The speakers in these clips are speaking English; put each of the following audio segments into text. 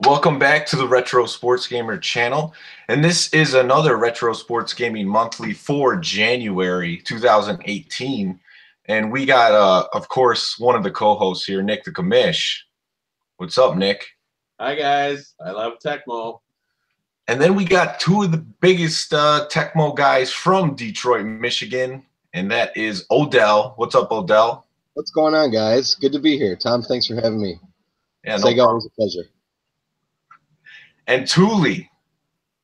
welcome back to the Retro Sports Gamer channel. And this is another Retro Sports Gaming Monthly for January 2018. And we got, of course, one of the co-hosts here, Nick the Commish. What's up, Nick? Hi, guys. I love Tecmo. And then we got two of the biggest Tecmo guys from Detroit, Michigan, and that is Odell. What's up, Odell? What's going on, guys? Good to be here. Tom, thanks for having me. Yeah, Sega, always a pleasure. And Toolie.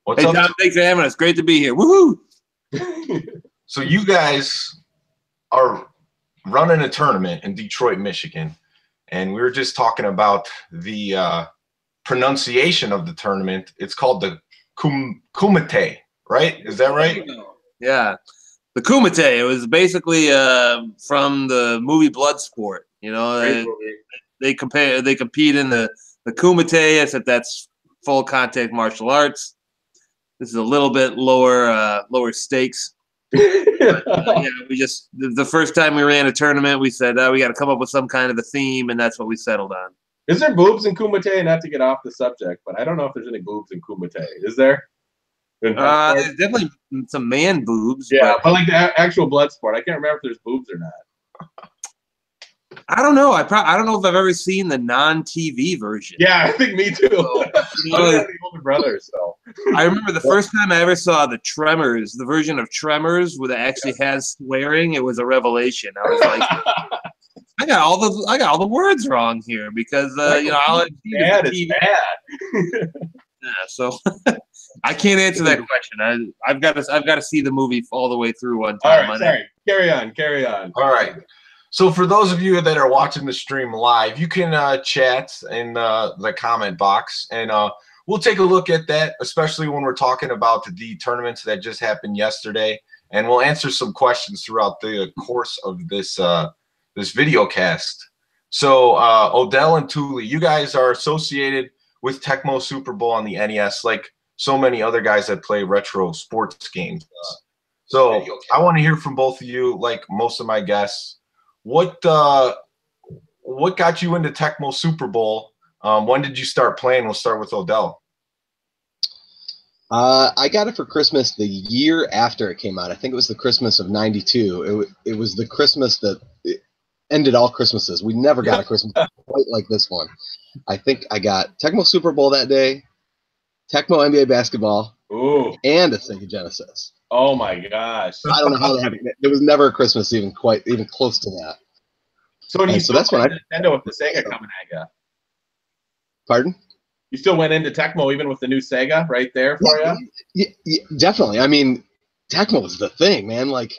What's up? Hey, Tom, thanks for having us. Great to be here. Woohoo! So you guys are running a tournament in Detroit, Michigan, and we were just talking about the pronunciation of the tournament. It's called the Kumite, right? Is that right? Yeah, the Kumite. It was basically from the movie Bloodsport. You know, they compete in the Kumite, except that's full contact martial arts. This is a little bit lower stakes. Yeah, we just the first time we ran a tournament, we said we got to come up with some kind of a theme, and that's what we settled on. Is there boobs in Kumite? Not to get off the subject, but I don't know if there's any boobs in Kumite. Is there? There's definitely some man boobs. Yeah, but like the actual blood sport, I can't remember if there's boobs or not. I don't know. I don't know if I've ever seen the non-TV version. Yeah, I think me too. So, I have the older brother, so. I remember the first time I ever saw the Tremors, the version of Tremors where it actually has swearing. It was a revelation. I was like, I got all the words wrong here because you know all bad is bad. Yeah, so I can't answer that question. I've got to see the movie all the way through one time. All right, sorry. Carry on. All right. So for those of you that are watching the stream live, you can chat in the comment box, and we'll take a look at that, especially when we're talking about the tournaments that just happened yesterday, and we'll answer some questions throughout the course of this this video cast. So Odell and Toolie, you guys are associated with Tecmo Super Bowl on the NES, like so many other guys that play retro sports games. So I want to hear from both of you, like most of my guests. What got you into Tecmo Super Bowl? When did you start playing? We'll start with Odell. I got it for Christmas the year after it came out. I think it was the Christmas of '92. It was the Christmas that ended all Christmases. We never got a Christmas quite like this one. I think I got Tecmo Super Bowl that day, Tecmo NBA basketball, and a Sega Genesis. Oh my gosh! I don't know how that happened. There was never a Christmas even close to that. So that's when Nintendo with the Sega coming at you. Pardon? You still went into Tecmo even with the new Sega right there for you? Yeah, definitely. I mean, Tecmo was the thing, man. Like,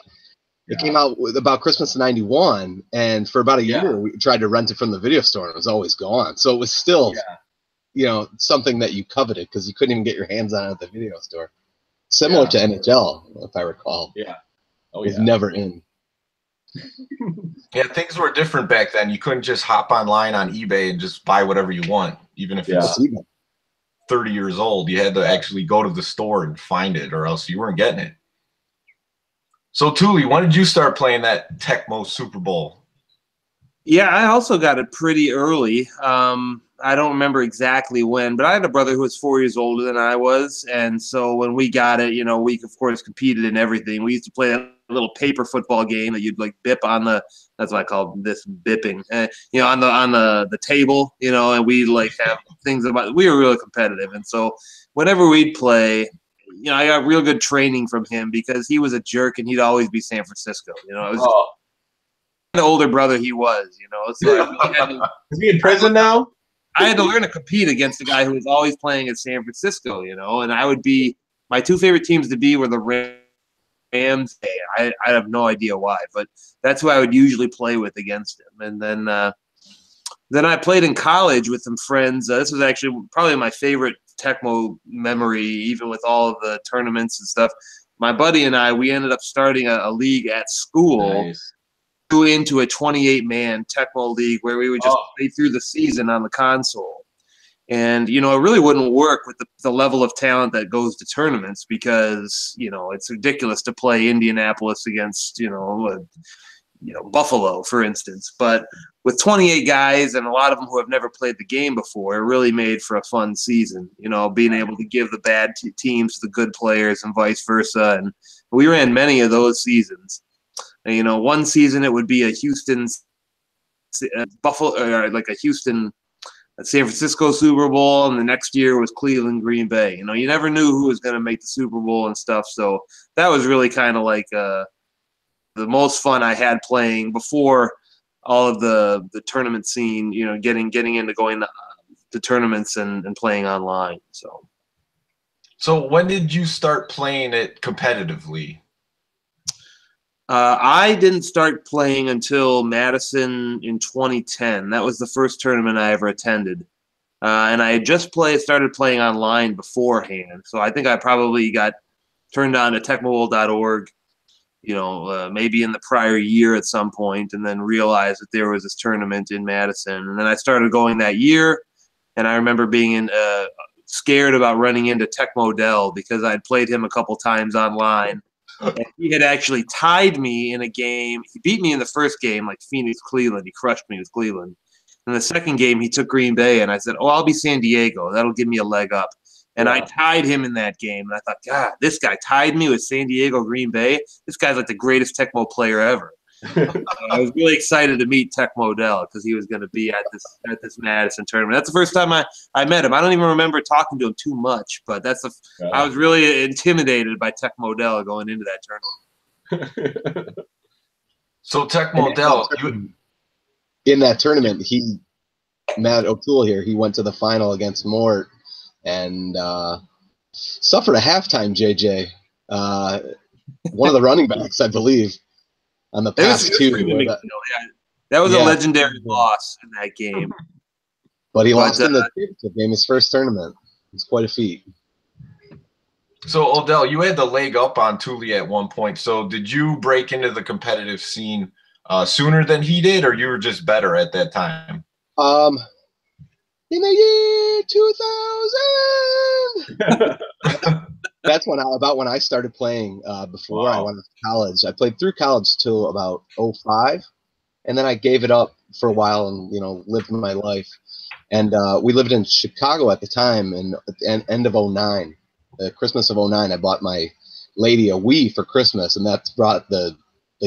it came out about Christmas of '91, and for about a year, we tried to rent it from the video store, and it was always gone. So it was still, you know, something that you coveted because you couldn't even get your hands on it at the video store. Similar to NHL, if I recall. Yeah. Oh, yeah. It was never in. Yeah, things were different back then. You couldn't just hop online on eBay and just buy whatever you want, even if it's 30 years old. You had to actually go to the store and find it, or else you weren't getting it. So, Toolie, when did you start playing that Tecmo Super Bowl? Yeah, I also got it pretty early. I don't remember exactly when, but I had a brother who was 4 years older than I was, and so when we got it, you know, we of course competed in everything. We used to play a little paper football game that you'd like bip on the, that's what I call this, bipping, you know, on the table, you know, and we like have things about. We were really competitive, and so whenever we'd play, you know, I got real good training from him because he was a jerk and he'd always be San Francisco. You know, it was the older brother he was. You know, so is he in prison now? I had to learn to compete against a guy who was always playing at San Francisco, you know, and I would be – my two favorite teams to be were the Rams. I have no idea why, but that's who I would usually play with against him. And then I played in college with some friends. This was actually probably my favorite Tecmo memory, even with all of the tournaments and stuff. My buddy and I, we ended up starting a league at school. Nice. Into a 28-man Tecmo league where we would just play through the season on the console. And, you know, it really wouldn't work with the level of talent that goes to tournaments because, you know, it's ridiculous to play Indianapolis against, you know, Buffalo, for instance. But with 28 guys and a lot of them who have never played the game before, it really made for a fun season. Being able to give the bad teams to the good players and vice versa. And we ran many of those seasons. And, one season it would be a Houston, Buffalo, or like a Houston, San Francisco Super Bowl, and the next year was Cleveland, Green Bay. You never knew who was going to make the Super Bowl and stuff. So that was really kind of like the most fun I had playing before all of the tournament scene. Getting into going to tournaments and playing online. So when did you start playing it competitively? I didn't start playing until Madison in 2010. That was the first tournament I ever attended. And I had just started playing online beforehand. So I think I probably got turned on to tecmobowl.org, maybe in the prior year at some point, and then realized that there was this tournament in Madison. And then I started going that year. And I remember being scared about running into Tecmo Dell because I'd played him a couple times online. And he had actually tied me in a game. He beat me in the first game, like Phoenix, Cleveland. He crushed me with Cleveland. In the second game, he took Green Bay, and I said, I'll be San Diego. That'll give me a leg up. And I tied him in that game. And I thought, God, this guy tied me with San Diego, Green Bay. This guy's like the greatest Tecmo player ever. I was really excited to meet Tecmo Dell because he was going to be at this Madison tournament. That's the first time I met him. I don't even remember talking to him too much, but I was really intimidated by Tecmo Dell going into that tournament. So Tecmo Dell, in that tournament, Matt O'Toole here, he went to the final against Mort and suffered a halftime, JJ. One of the running backs, I believe. On the past two. That was a legendary loss in that game. But he lost in the championship game, his first tournament. It's quite a feat. So, Odell, you had the leg up on Toolie at one point. So did you break into the competitive scene sooner than he did, or you were just better at that time? In the year 2000! That's about when I started playing before I went to college. I played through college till about 2005, and then I gave it up for a while and lived my life. And we lived in Chicago at the time, and at the end of 2009, Christmas of 2009, I bought my lady a Wii for Christmas, and that brought the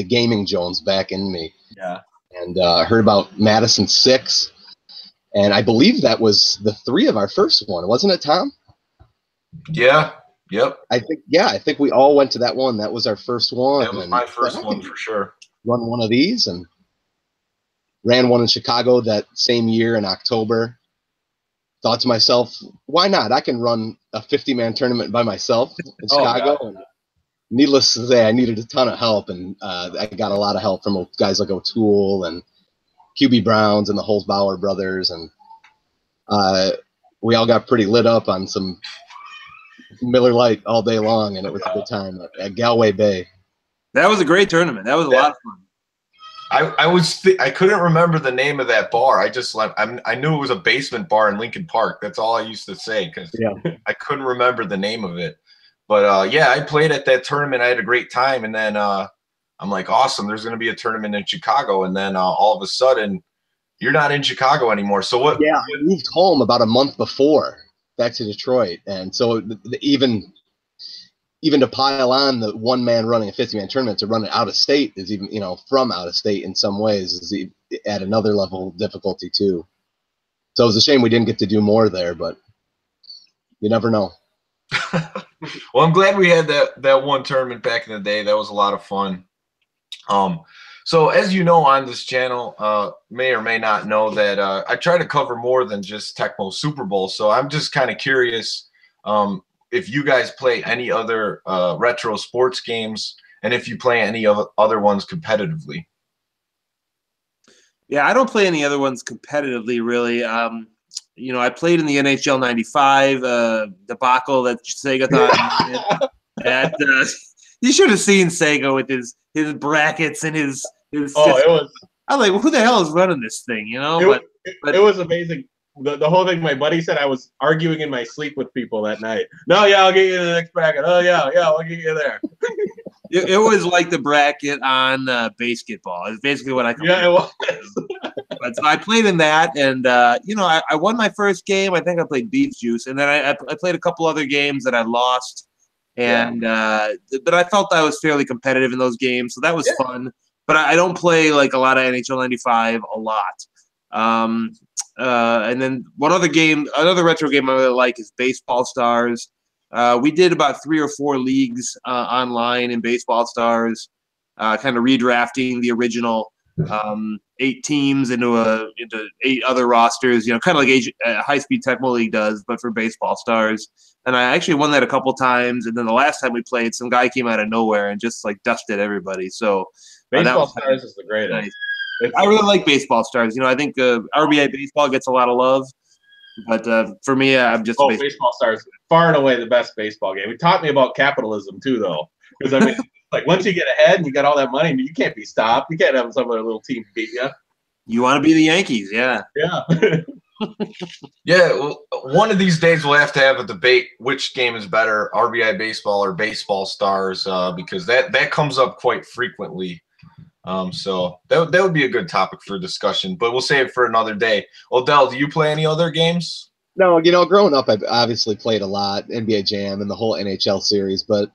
gaming Jones back in me. Yeah. And heard about Madison 6, and I believe that was the 3 of our first one, wasn't it, Tom? Yeah. Yep. I think we all went to that one. That was our first one. That was my first one for sure. Run one of these and ran one in Chicago that same year in October. Thought to myself, why not? I can run a 50-man tournament by myself in Chicago. And needless to say, I needed a ton of help, and I got a lot of help from guys like O'Toole and QB Browns and the Holzbauer brothers, and we all got pretty lit up on some Miller Lite all day long, and it was a good time at Galway Bay. That was a great tournament. That was a lot of fun. I couldn't remember the name of that bar. I knew it was a basement bar in Lincoln Park. That's all I used to say because I couldn't remember the name of it. But I played at that tournament. I had a great time, and then I'm like, awesome. There's going to be a tournament in Chicago, and then all of a sudden, you're not in Chicago anymore. So what? Yeah, I moved home about a month before. Back to Detroit, and so even to pile on the one man running a 50-man tournament to run it out of state is even from out of state in some ways is at another level of difficulty too. So it was a shame we didn't get to do more there, but you never know. Well, I'm glad we had that one tournament back in the day. That was a lot of fun. So as you know, on this channel, may or may not know that I try to cover more than just Tecmo Super Bowl. So I'm just kind of curious if you guys play any other retro sports games and if you play any other ones competitively. Yeah, I don't play any other ones competitively, really. I played in the NHL 95 debacle that Segathon did. You should have seen Sega with his brackets and his it was. I was like, who the hell is running this thing? It was amazing. The whole thing. My buddy said I was arguing in my sleep with people that night. No, I'll get you in the next bracket. Oh, I'll get you there. It was like the bracket on basketball. It's basically what I call Yeah, it was. But so I played in that, and you know, I won my first game. I think I played Beef Juice, and then I played a couple other games that I lost, and but I felt I was fairly competitive in those games, so that was fun. But I don't play like a lot of NHL 95 a lot. And then one other game, another retro game I really like is Baseball Stars. We did about 3 or 4 leagues online in Baseball Stars, kind of redrafting the original 8 teams into 8 other rosters, you know, kind of like High Speed Tecmo League does, but for Baseball Stars. And I actually won that a couple times. And then the last time we played, some guy came out of nowhere and just like dusted everybody. So Baseball Stars is the greatest. Nice. I really like Baseball Stars. You know, I think RBI Baseball gets a lot of love. But for me, I'm just Baseball Stars, far and away the best baseball game. It taught me about capitalism too, though, because I mean, like once you get ahead and you got all that money, you can't be stopped. You can't have some other little team beat you. You want to be the Yankees, yeah. Yeah. Well, one of these days we'll have to have a debate which game is better, RBI Baseball or Baseball Stars, because that comes up quite frequently. So that would be a good topic for discussion, but we'll save it for another day. Odell, do you play any other games? No, you know, growing up, I've obviously played a lot, NBA Jam and the whole NHL series, but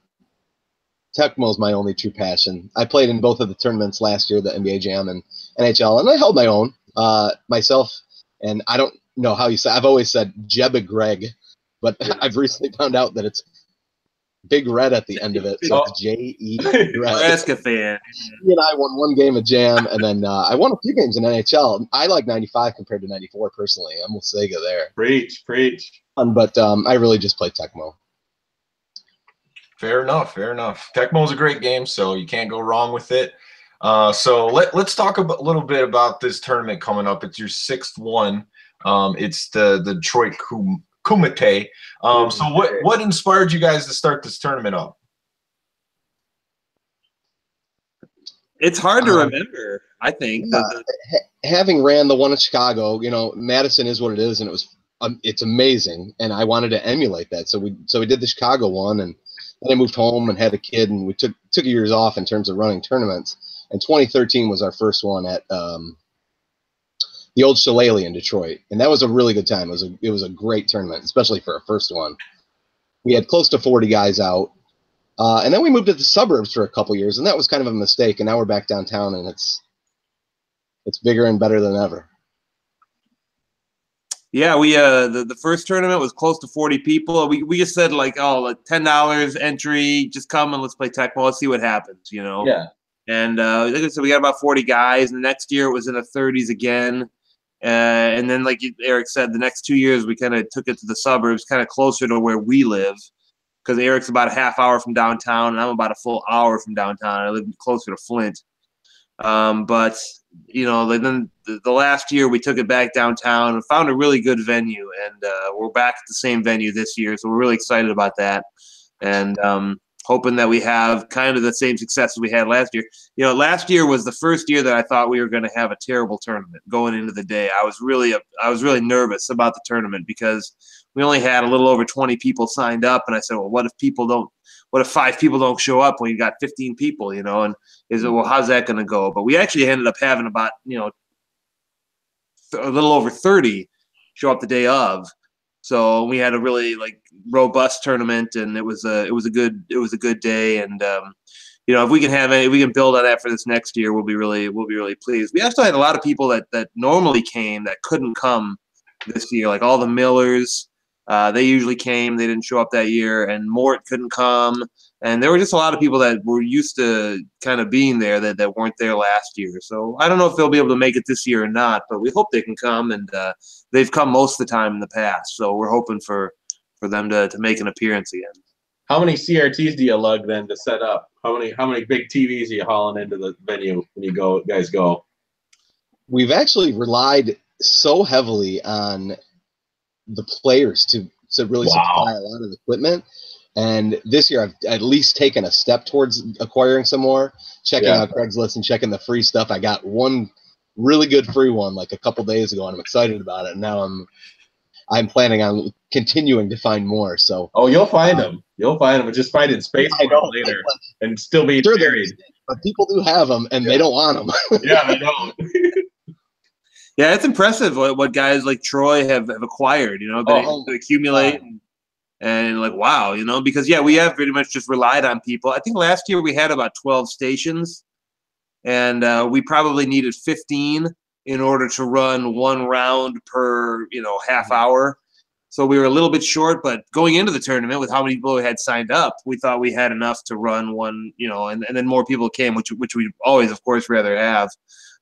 Tecmo is my only true passion. I played in both of the tournaments last year, the NBA Jam and NHL, and I held my own myself. And I don't know how you say. I've always said Jebba Greg, but I've recently found out that it's Big Red at the end of it, so it's J-E Red. Nebraska fan. He and I won 1 game of Jam, and then I won a few games in NHL. I like 95 compared to 94 personally. I'm with Sega there. Preach. But I really just play Tecmo. Fair enough. Tecmo is a great game, so you can't go wrong with it. So let's talk a little bit about this tournament coming up. It's your 6th one. It's the Detroit Kumite. So what inspired you guys to start this tournament up? It's hard to remember, I think. Having ran the one in Chicago, you know, Madison is what it is, and it's amazing, and I wanted to emulate that. So we did the Chicago one, and then I moved home and had a kid, and we took years off in terms of running tournaments. And 2013 was our first one at the old Shillelagh in Detroit, and that was a really good time. It was a great tournament, especially for our first one. We had close to 40 guys out, and then we moved to the suburbs for a couple years, and that was kind of a mistake. And now we're back downtown, and it's bigger and better than ever. Yeah, we the first tournament was close to 40 people. We just said like, like $10 entry, just come and let's play Tecmo. Let's see what happens, you know. Yeah. And like I said, we got about 40 guys. And the next year it was in the 30s again. And then, like Eric said, the next 2 years we kind of took it to the suburbs, kind of closer to where we live, because Eric's about a half hour from downtown, and I'm about a full hour from downtown. I live closer to Flint. But you know, then the last year we took it back downtown and found a really good venue, and we're back at the same venue this year, so we're really excited about that, and hoping that we have kind of the same success as we had last year. You know, last year was the first year that I thought we were going to have a terrible tournament going into the day. I was really nervous about the tournament because we only had a little over 20 people signed up, and I said, well, what if 5 people don't show up when you got 15 people, you know, and how's that going to go? But we actually ended up having about, you know, a little over 30 show up the day of. So we had a really like robust tournament, and it was a good day. And you know, if we can build on that for this next year, we'll be really pleased. We also had a lot of people that normally came that couldn't come this year, like all the Millers. They usually came. They didn't show up that year, and Mort couldn't come. And there were just a lot of people that were used to kind of being there that weren't there last year. So I don't know if they'll be able to make it this year or not, but we hope they can come. And they've come most of the time in the past. So we're hoping for them to make an appearance again. How many CRTs do you lug then to set up? How many big TVs are you hauling into the venue when you guys go? We've actually relied so heavily on the players to really supply a lot of equipment. And this year I've at least taken a step towards acquiring some more, checking out Craigslist and checking the free stuff. I got one really good free one like a couple days ago, and I'm excited about it. And now I'm planning on continuing to find more. So oh, you'll find them. You'll find them. Just find in space later and still be buried. But people do have them, and they don't want them. Yeah, they don't. Yeah, it's impressive what guys like Troy have acquired. You know, been able to accumulate. And like, wow, you know, because, yeah, we have pretty much just relied on people. I think last year we had about 12 stations, and we probably needed 15 in order to run one round per, you know, half hour. So we were a little bit short, but going into the tournament with how many people had signed up, we thought we had enough to run one, you know, and then more people came, which we always, of course, rather have.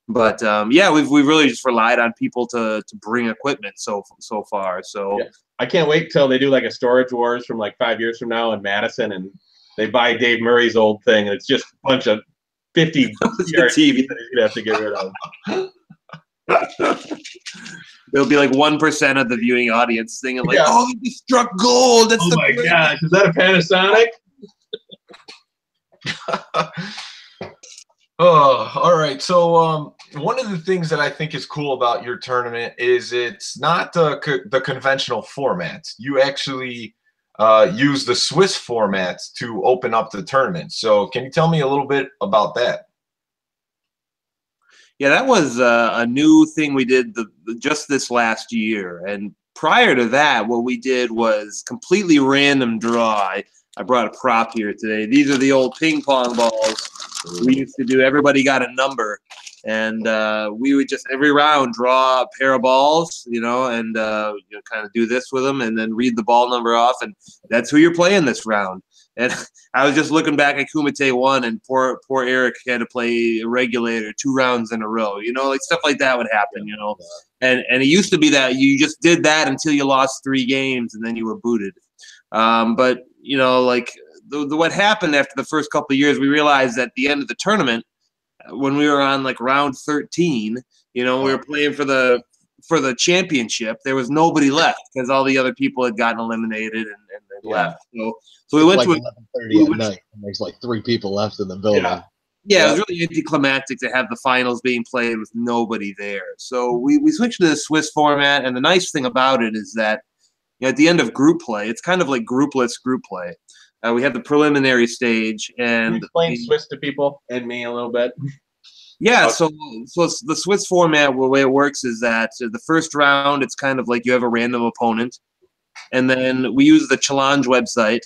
But, yeah, we've really just relied on people to bring equipment so far. So. Yeah. I can't wait till they do like a Storage Wars from like 5 years from now in Madison, and they buy Dave Murray's old thing, and it's just a bunch of 50 TVs that he's gonna have to get rid of. There'll be like 1% of the viewing audience singing like, "Oh, you struck gold!" That's my gosh, is that a Panasonic? Oh, all right. So one of the things that I think is cool about your tournament is it's not the conventional formats. You actually use the Swiss formats to open up the tournament. So can you tell me a little bit about that? Yeah, that was a new thing we did just this last year. And prior to that, what we did was completely random draw. I brought a prop here today. These are the old ping pong balls. We used to do, everybody got a number, and we would just every round draw a pair of balls, you know, and you know, kind of do this with them, and then read the ball number off, and that's who you're playing this round. And I was just looking back at Kumite 1, and poor Eric had to play a regulator 2 rounds in a row, you know, like stuff like that would happen, you know. And it used to be that you just did that until you lost 3 games, and then you were booted. But you know, like what happened after the first couple of years, we realized at the end of the tournament, when we were on like round 13, you know, we were playing for the championship, there was nobody left because all the other people had gotten eliminated and they left. So we went to 11:30 at night, and there's like 3 people left in the building. Yeah, it was really anticlimactic to have the finals being played with nobody there. So we switched to the Swiss format, and the nice thing about it is that, you know, at the end of group play, it's kind of like groupless group play. We have the preliminary stage, and can you explain Swiss to people and me a little bit. Yeah, so the Swiss format, the way it works is that the first round, it's kind of like you have a random opponent, and then we use the challenge website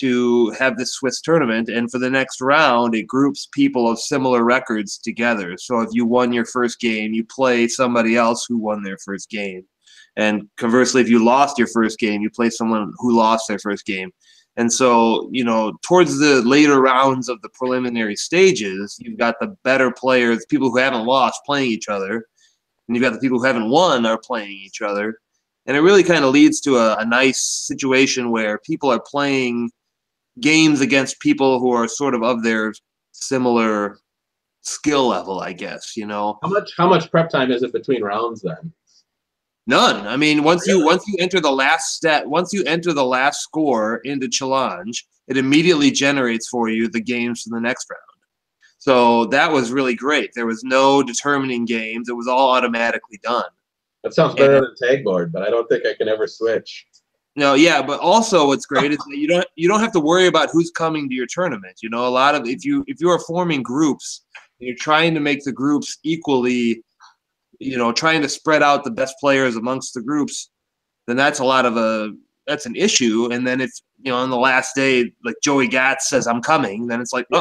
to have this Swiss tournament, and for the next round, it groups people of similar records together. So if you won your first game, you play somebody else who won their first game. And conversely, if you lost your first game, you play someone who lost their first game. And so, you know, towards the later rounds of the preliminary stages, you've got the better players, people who haven't lost, playing each other. And you've got the people who haven't won are playing each other. And it really kind of leads to a nice situation where people are playing games against people who are sort of their similar skill level, I guess, you know. How much prep time is it between rounds then? None. I mean, once you enter the last once you enter the last score into challenge, it immediately generates for you the games for the next round. So that was really great. There was no determining games. It was all automatically done. That sounds better than tag board, but I don't think I can ever switch. No, yeah, but also what's great is that you don't have to worry about who's coming to your tournament. You know, a lot of if you are forming groups, and you're trying to make the groups equally, you know, trying to spread out the best players amongst the groups, then that's that's an issue. And then if, you know, on the last day, like Joey Gatz says, I'm coming, then it's like, you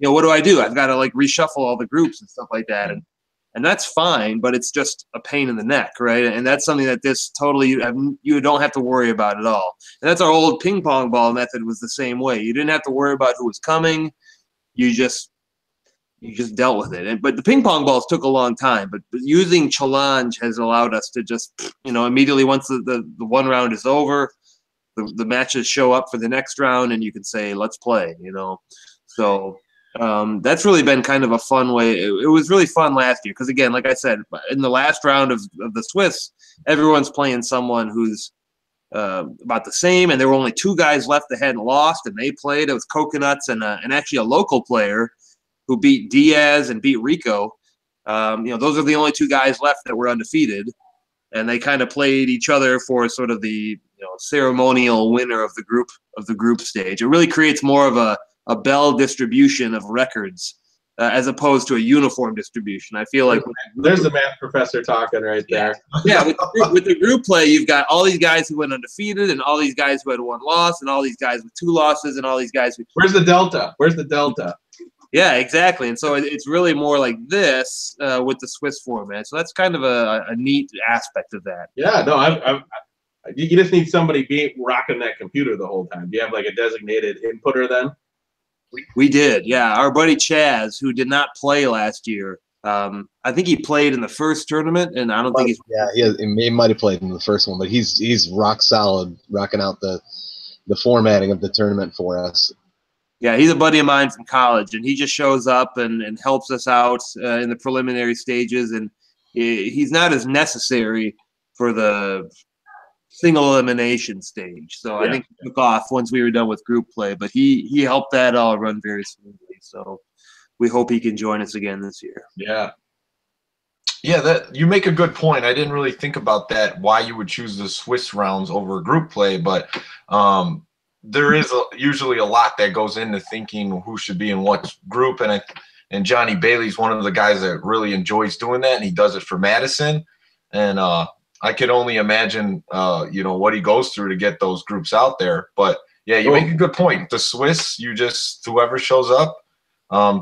know, what do I do? I've got to like reshuffle all the groups and stuff like that. And that's fine, but it's just a pain in the neck, right? And that's something that this totally, you don't have to worry about at all. And that's our old ping pong ball method was the same way. You didn't have to worry about who was coming. You just dealt with it. But the ping pong balls took a long time. But using challenge has allowed us to just, you know, immediately once the one round is over, the matches show up for the next round, and you can say, let's play, you know. So that's really been kind of a fun way. It was really fun last year because, again, like I said, in the last round of the Swiss, everyone's playing someone who's about the same, and there were only 2 guys left that hadn't lost, and they played. It was Coconuts and actually a local player who beat Diaz and beat Rico. You know, those are the only 2 guys left that were undefeated. and they kind of played each other for sort of the ceremonial winner of the group stage. It really creates more of a bell distribution of records as opposed to a uniform distribution. I feel like there's the math professor talking right there. Yeah, with the group play, you've got all these guys who went undefeated, and all these guys who had 1 loss, and all these guys with 2 losses, and all these guys who. Where's the delta? Where's the delta? Yeah, exactly. And so it's really more like this with the Swiss format. So that's kind of a neat aspect of that. Yeah, no, you just need somebody rocking that computer the whole time. Do you have like a designated inputter then? We did, yeah. Our buddy Chaz, who did not play last year, I think he played in the first tournament, and I don't think he's. Yeah, he might have played in the first one, but he's rock solid, rocking out the formatting of the tournament for us. Yeah, he's a buddy of mine from college, and he just shows up and helps us out in the preliminary stages, and he's not as necessary for the single elimination stage. So I think he took off once we were done with group play, but he helped that all run very smoothly. So we hope he can join us again this year. Yeah. Yeah, that you make a good point. I didn't really think about that, why you would choose the Swiss rounds over group play, but there is usually a lot that goes into thinking who should be in what group, and Johnny Bailey's one of the guys that really enjoys doing that, and he does it for Madison, and I could only imagine what he goes through to get those groups out there. But yeah, you make a good point. The Swiss, whoever shows up,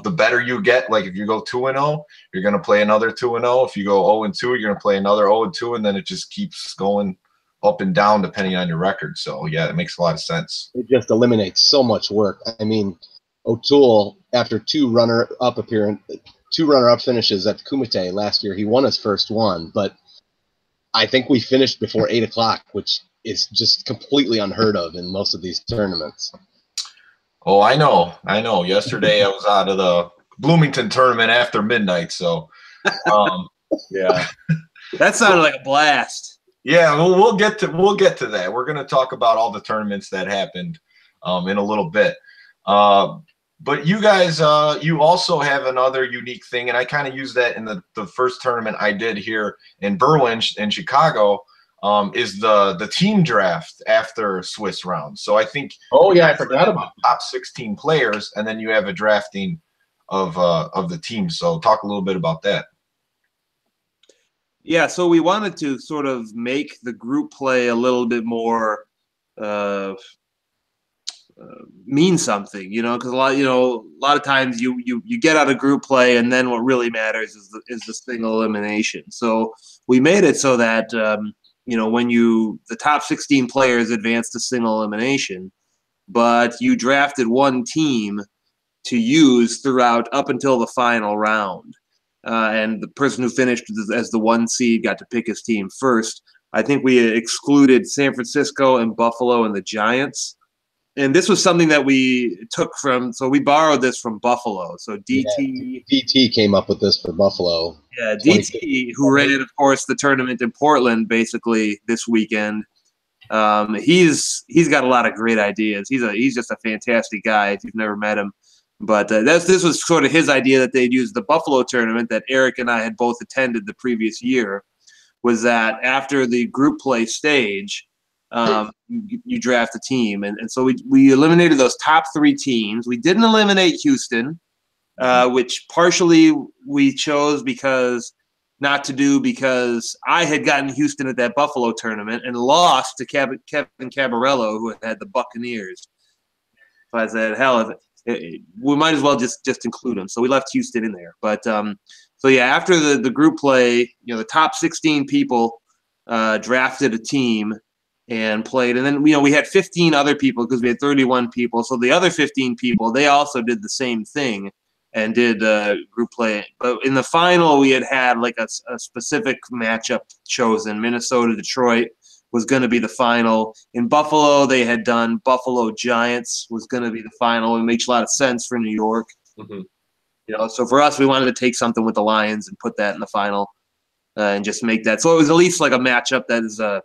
the better you get. Like if you go 2-0, you're going to play another 2-0. If you go 0-2, you're going to play another 0-2, and then it just keeps going up and down depending on your record. So yeah, it makes a lot of sense. It just eliminates so much work. I mean, O'Toole, after 2 runner-up finishes at Kumite last year, he won his first one, but I think we finished before 8 o'clock, which is just completely unheard of in most of these tournaments. Oh, I know. Yesterday I was out of the Bloomington tournament after midnight, so yeah, that sounded like a blast. Yeah, we'll get to that. We're going to talk about all the tournaments that happened in a little bit. But you guys, you also have another unique thing, and I kind of used that in the first tournament I did here in Berwyn in Chicago, is the team draft after Swiss round. So I think I forgot about top 16 players, and then you have a drafting of the team. So talk a little bit about that. Yeah, so we wanted to sort of make the group play a little bit more mean something, because a lot of times you get out of group play, and then what really matters is the single elimination. So we made it so that when the top 16 players advance to single elimination, but you drafted one team to use throughout up until the final round. And the person who finished as the 1 seed got to pick his team first. I think we excluded San Francisco and Buffalo and the Giants. And this was something that we took so we borrowed this from Buffalo. So DT came up with this for Buffalo. Yeah, DT, who ran, of course, the tournament in Portland basically this weekend. He's got a lot of great ideas. He's just a fantastic guy if you've never met him. But this was sort of his idea that they'd use the Buffalo tournament that Eric and I had both attended the previous year, was that after the group play stage, you draft a team. And so we eliminated those top 3 teams. We didn't eliminate Houston, which partially we chose because I had gotten Houston at that Buffalo tournament and lost to Kevin Cabarello, who had the Buccaneers. So I said, hell, we might as well just include them. So we left Houston in there. But after the group play, the top 16 people drafted a team and played. And then, we had 15 other people because we had 31 people. So the other 15 people, they also did the same thing and did group play. But in the final, we had like a specific matchup chosen. Minnesota-Detroit was going to be the final. In Buffalo, they had done Buffalo Giants was going to be the final. It makes a lot of sense for New York. Mm-hmm. So for us, we wanted to take something with the Lions and put that in the final and just make that. So it was at least like a matchup that is a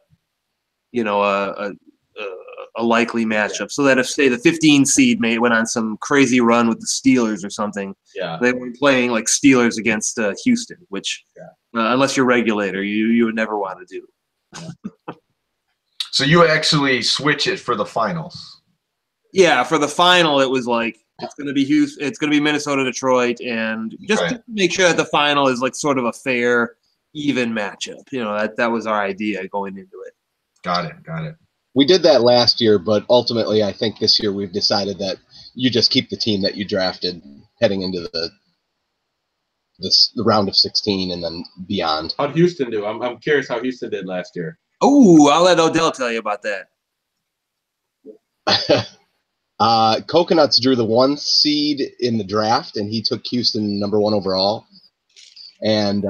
a likely matchup, so that if, say, the 15 seed went on some crazy run with the Steelers or something, they were playing like Steelers against Houston, which unless you're regulator, you would never want to do. So you actually switch it for the finals. Yeah, for the final, it was like it's going to be Houston, it's going to be Minnesota, Detroit, and just to make sure that the final is like sort of a fair, even matchup. You know, that was our idea going into it. Got it. We did that last year, but ultimately, I think this year we've decided that you just keep the team that you drafted heading into the round of 16 and then beyond. How'd Houston do? I'm curious how Houston did last year. Oh, I'll let Odell tell you about that. Coconuts drew the 1 seed in the draft, and he took Houston #1 overall. And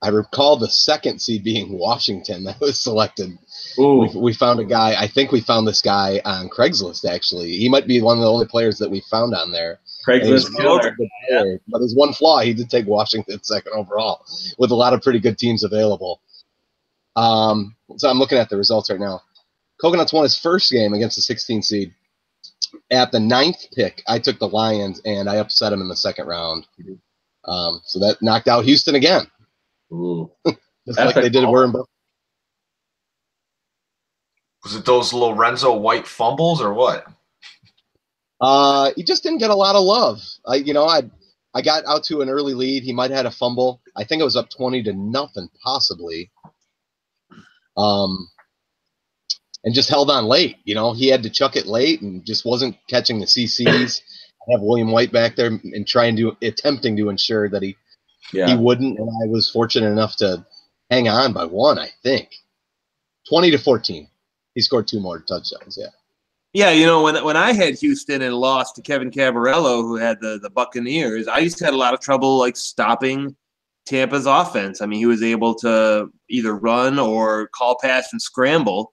I recall the 2nd seed being Washington that was selected. We found a guy. I think we found this guy on Craigslist, actually. He might be one of the only players that we found on there. Craigslist killer. But there's one flaw. He did take Washington 2nd overall with a lot of pretty good teams available. So I'm looking at the results right now. Coconuts won his first game against the 16 seed. At the 9th pick, I took the Lions, and I upset him in the 2nd round. So that knocked out Houston again. Just like they did at Warren. Was it those Lorenzo White fumbles or what? He just didn't get a lot of love. I got out to an early lead. He might have had a fumble. I think it was up 20-0, possibly. And just held on late. You know, he had to chuck it late and just wasn't catching the CCs. I have William White back there and attempting to ensure that he wouldn't. And I was fortunate enough to hang on by 1, I think. 20-14. He scored 2 more touchdowns. Yeah. Yeah, you know, when I had Houston and lost to Kevin Cabarello, who had the Buccaneers, I used to have a lot of trouble like stopping Tampa's offense. I mean, he was able to either run or call pass and scramble.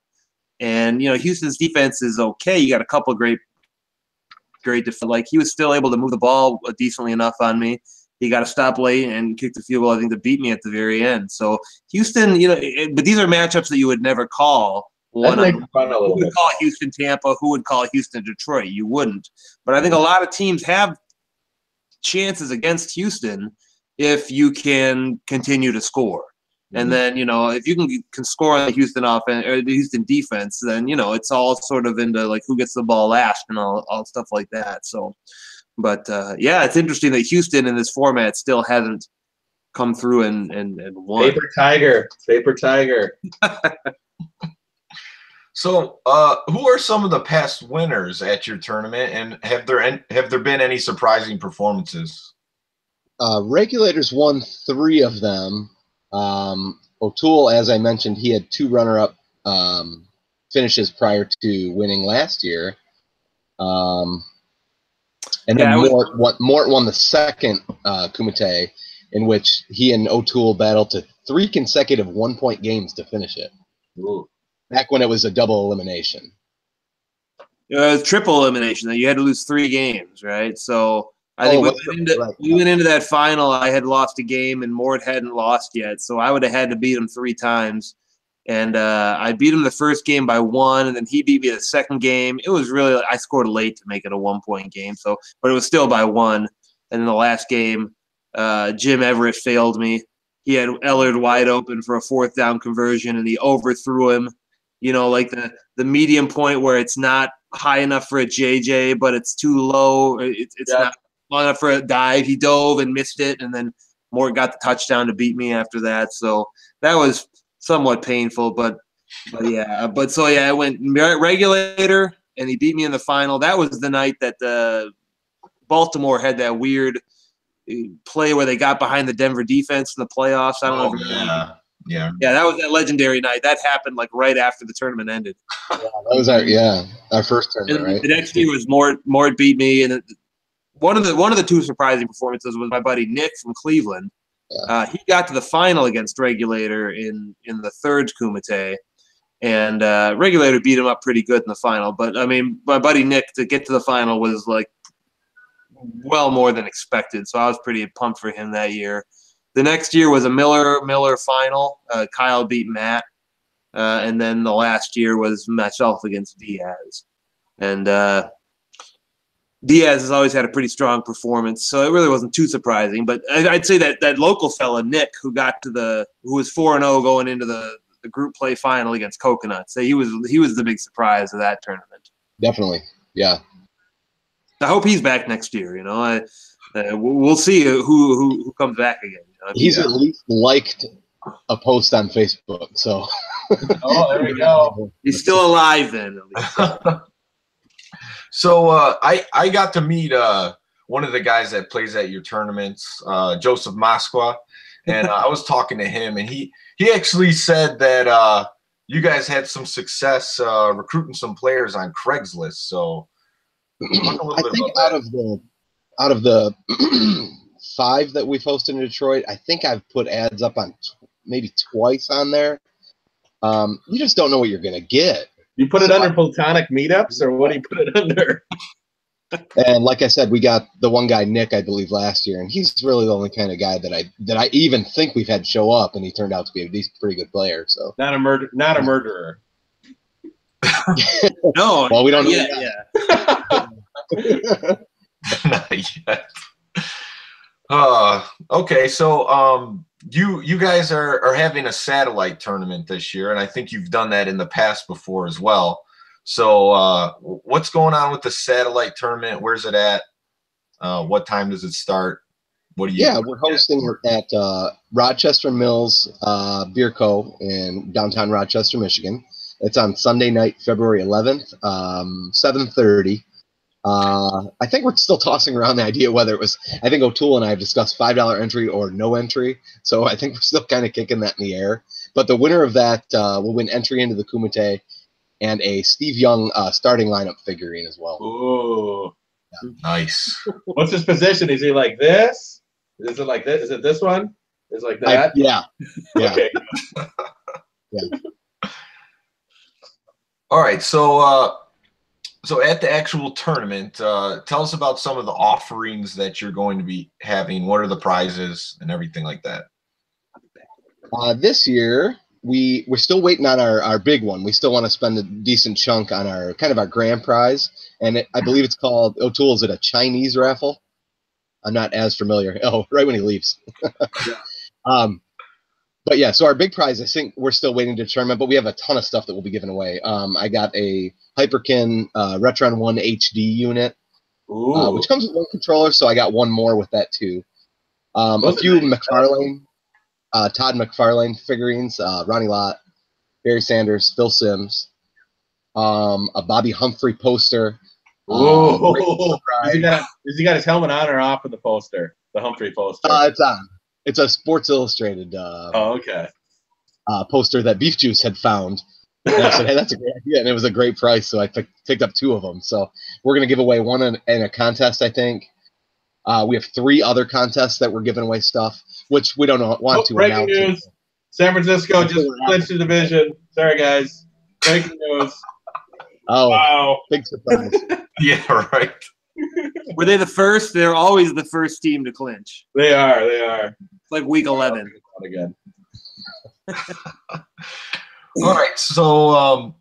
And, you know, Houston's defense is okay. You got a couple of great like he was still able to move the ball decently enough on me. He got a stop late and kicked the field goal, I think, to beat me at the very end. So Houston, you know, but these are matchups that you would never call. Who would call Houston Tampa? Who would call Houston Detroit? You wouldn't. But I think a lot of teams have chances against Houston if you can continue to score. And then, you know, if you can score on the Houston offense or the Houston defense, then, you know, it's all sort of into like who gets the ball last and all stuff like that. So, but yeah, it's interesting that Houston in this format still hasn't come through and won. Paper Tiger. So, who are some of the past winners at your tournament, and have there been any surprising performances? Regulators won 3 of them. O'Toole, as I mentioned, he had 2 runner-up finishes prior to winning last year. And then Mort won the 2nd Kumite, in which he and O'Toole battled to 3 consecutive 1-point games to finish it. Ooh. Back when it was a double elimination. It was triple elimination. You had to lose 3 games, right? So I think we went into that final. I had lost a game, and Mort hadn't lost yet. So I would have had to beat him 3 times. And I beat him the first game by 1, and then he beat me the second game. It was really – I scored late to make it a 1-point game. So, but it was still by 1. And then the last game, Jim Everett failed me. He had Ellard wide open for a 4th down conversion, and he overthrew him. You know, like the medium point where it's not high enough for a JJ, but it's too low. It's not long enough for a dive. He dove and missed it, and then Mort got the touchdown to beat me after that. So that was somewhat painful, but yeah. But so, yeah, I went regulator, and he beat me in the final. That was the night that Baltimore had that weird play where they got behind the Denver defense in the playoffs. I don't know if you remember. Yeah, that was that legendary night. That happened like right after the tournament ended. Yeah, that was our first tournament, right? The next year was Mort beat me, and one of the 2 surprising performances was my buddy Nick from Cleveland. Yeah. He got to the final against Regulator in the 3rd Kumite, and Regulator beat him up pretty good in the final. But I mean, my buddy Nick to get to the final was like well more than expected, so I was pretty pumped for him that year. The next year was a Miller final. Kyle beat Matt. and then the last year was myself against Diaz. And Diaz has always had a pretty strong performance, so it really wasn't too surprising. But I'd say that local fella, Nick, who was 4-0 going into the group play final against Coconuts, he was the big surprise of that tournament. Definitely, yeah. I hope he's back next year. We'll see who comes back again. He's at least liked a post on Facebook, so. Oh, there we go. He's still alive then, at least. So I got to meet one of the guys that plays at your tournaments, Joseph Masqua, and I was talking to him, and he actually said that you guys had some success recruiting some players on Craigslist. So I think out of the 5 that we've hosted in Detroit, I think I've put ads up on maybe twice on there. You just don't know what you're going to get. You put it under platonic meetups, or what do you put it under? And like I said, we got the one guy, Nick, I believe, last year, and he's really the only kind of guy that I even think we've had show up, and he turned out to be a pretty good player. So not a murderer. No. Well, we don't know. Yeah. Not yet. Okay, so you guys are having a satellite tournament this year, and I think you've done that in the past before as well. So what's going on with the satellite tournament? Where's it at? What time does it start? What do you? Yeah, we're hosting it at Rochester Mills Beer Co. in downtown Rochester, Michigan. It's on Sunday night, February 11th, 7:30. I think we're still tossing around the idea whether it was, I think O'Toole and I have discussed $5 entry or no entry. So I think we're still kind of kicking that in the air. But the winner of that will win entry into the Kumite and a Steve Young starting lineup figurine as well. Ooh. Yeah. Nice. What's his position? Is he like this? Is it like this? Is it this one? Is it like that? Yeah. Okay. Yeah. All right. So at the actual tournament, tell us about some of the offerings that you're going to be having. What are the prizes and everything like that? This year, we're still waiting on our big one. We still want to spend a decent chunk on our grand prize, and I believe it's called, O'Toole, is it a Chinese raffle? I'm not as familiar. Oh, right when he leaves. But yeah, so our big prize, I think we're still waiting to determine, but we have a ton of stuff that we'll be giving away. I got a Hyperkin Retron 1 HD unit, which comes with one controller, so I got one more with that too. A few McFarlane, Todd McFarlane figurines, Ronnie Lott, Barry Sanders, Phil Simms, a Bobby Humphrey poster. Has he got his helmet on or off of the poster? The Humphrey poster? It's on. It's a Sports Illustrated poster that Beef Juice had found. And I said, hey, that's a great idea. And it was a great price, so I picked up 2 of them. So we're going to give away one in a contest, I think. We have 3 other contests that we're giving away stuff, which we don't want to breaking news. San Francisco just clinched the division. Sorry, guys. Breaking news. Oh, wow. Big surprise. Yeah, right. Were they the first? They're always the first team to clinch. They are. It's like week 11. Again. All right, so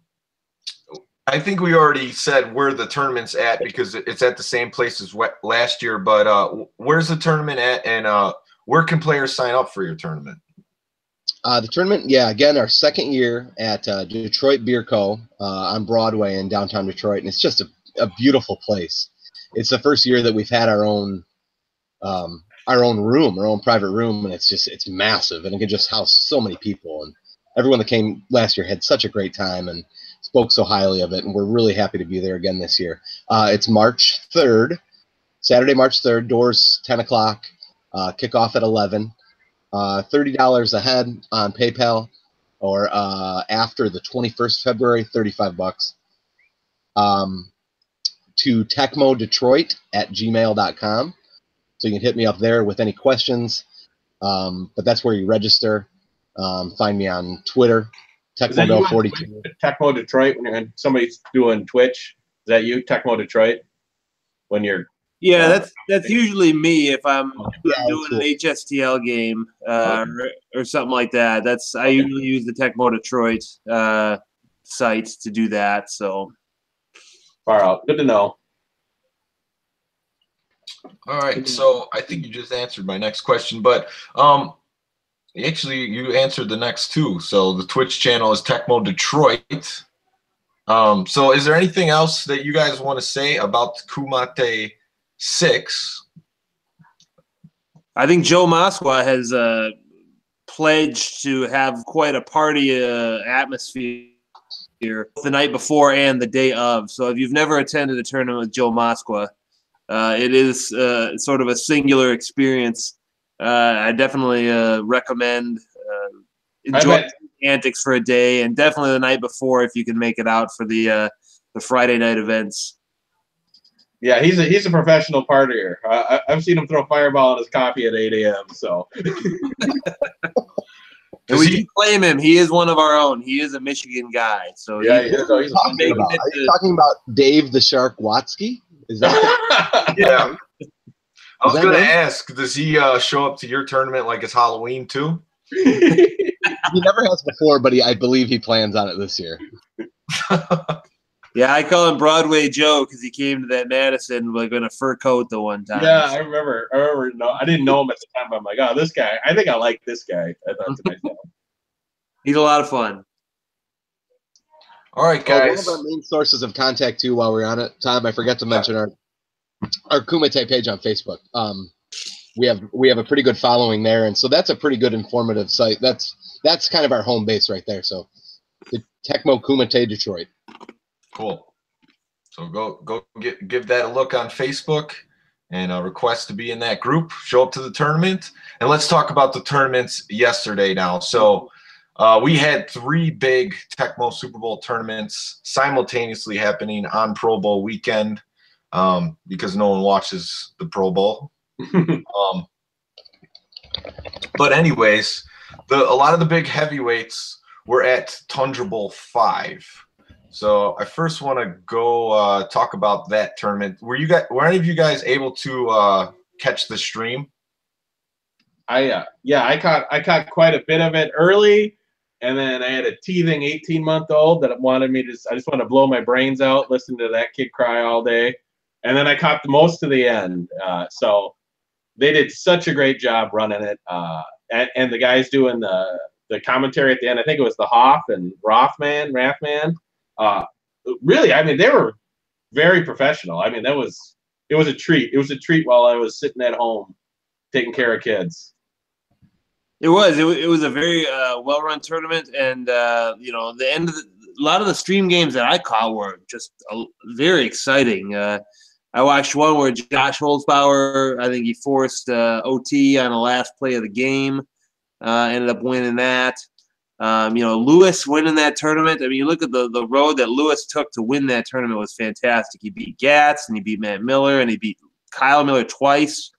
I think we already said where the tournament's at because it's at the same place as last year. But where's the tournament at, and where can players sign up for your tournament? The tournament, again, our second year at Detroit Beer Co. On Broadway in downtown Detroit, and it's just a beautiful place. It's the first year that we've had our own room, our own private room, and it's massive, and it can just house so many people. And everyone that came last year had such a great time and spoke so highly of it, and we're really happy to be there again this year. It's March 3rd, Saturday, March 3rd. Doors 10 o'clock. Kickoff at 11. $30 a head on PayPal, or after the 21st February, $35. To tecmodetroit@gmail.com. So you can hit me up there with any questions. But that's where you register. Find me on Twitter, TecmoDo42. Tecmo Detroit, when somebody's doing Twitch, is that you, Tecmo Detroit? When you're Yeah, that's usually me if I'm doing cool. an HSTL game or something like that. I usually use the Tecmo Detroit site to do that. So far out. Good to know. All right, so I think you just answered my next question, but actually you answered the next two. So the Twitch channel is Tecmo Detroit. So is there anything else that you guys want to say about Kumite 6? I think Joe Moskwa has pledged to have quite a party atmosphere the night before and the day of. So if you've never attended a tournament with Joe Moskwa, it is sort of a singular experience. I definitely recommend enjoying antics for a day, and definitely the night before if you can make it out for the Friday night events. Yeah, he's a professional partier. I've seen him throw fireball in his coffee at 8 a.m. So, and we do claim him. He is one of our own. He is a Michigan guy. So yeah, are you talking about Dave the Shark Watsky? Is that? Yeah. I was going to ask, does he show up to your tournament like it's Halloween too? He never has before, but I believe he plans on it this year. Yeah, I call him Broadway Joe because he came to that Madison like in a fur coat the one time. Yeah, I remember. No, I didn't know him at the time, but I'm like, oh, this guy. I think I like this guy. I thought to myself. He's a lot of fun. All right, guys. One of our main sources of contact too, while we're on it, Tom, I forgot to mention our Kumite page on Facebook. We have a pretty good following there, and so that's a pretty good informative site. That's kind of our home base right there. So the Tecmo Kumite Detroit. Cool. So go give that a look on Facebook and request to be in that group. Show up to the tournament, and let's talk about the tournaments yesterday now. So we had 3 big Tecmo Super Bowl tournaments simultaneously happening on Pro Bowl weekend because no one watches the Pro Bowl. But anyways, a lot of the big heavyweights were at Tundra Bowl V. So I first want to go talk about that tournament. Were any of you guys able to catch the stream? I caught quite a bit of it early, and then I had a teething 18-month-old that wanted me to. I just want to blow my brains out, listen to that kid cry all day, and then I caught the most of the end. So they did such a great job running it, and the guys doing the commentary at the end. I think it was the Hoff and Rathman. Really, I mean, they were very professional. I mean, it was a treat. It was a treat while I was sitting at home taking care of kids. It was a very well-run tournament, and the end of a lot of the stream games that I caught were just very exciting. I watched one where Josh Holzbauer, I think he forced OT on the last play of the game, ended up winning that. Lewis winning that tournament. I mean, you look at the road that Lewis took to win that tournament was fantastic. He beat Gatz, and he beat Matt Miller, and he beat Kyle Miller twice.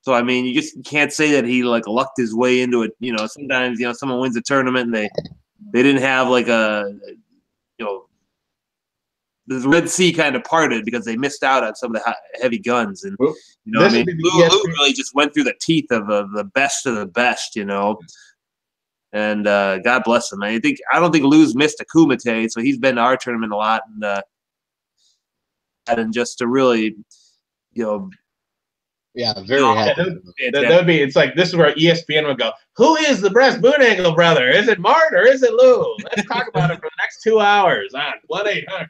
So, I mean, you just can't say that he, like, lucked his way into it. You know, sometimes, someone wins a tournament and they didn't have, like, the Red Sea kind of parted because they missed out on some of the heavy guns. And, Lou really just went through the teeth of the best of the best, And God bless him. I don't think Lou's missed a Kumite, so he's been to our tournament a lot, and just to really, yeah, very happy. That would be. It's like this is where ESPN would go. Who is the best Boonangle brother? Is it Mart or is it Lou? Let's talk about it for the next 2 hours on 1-800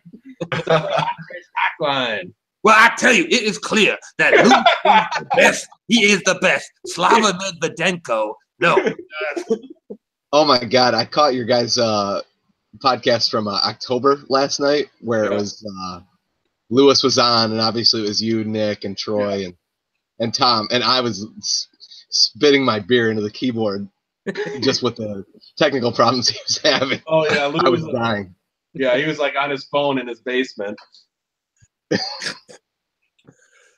Hotline. Well, I tell you, it is clear that Lou is the best. He is the best. Slava Medvedenko. No. Oh my God! I caught your guys' podcast from October last night, where it was Lewis was on, and obviously it was you, Nick, and Troy, and Tom, and I was spitting my beer into the keyboard just with the technical problems he was having. Oh yeah, Lou I was dying. Yeah, he was like on his phone in his basement.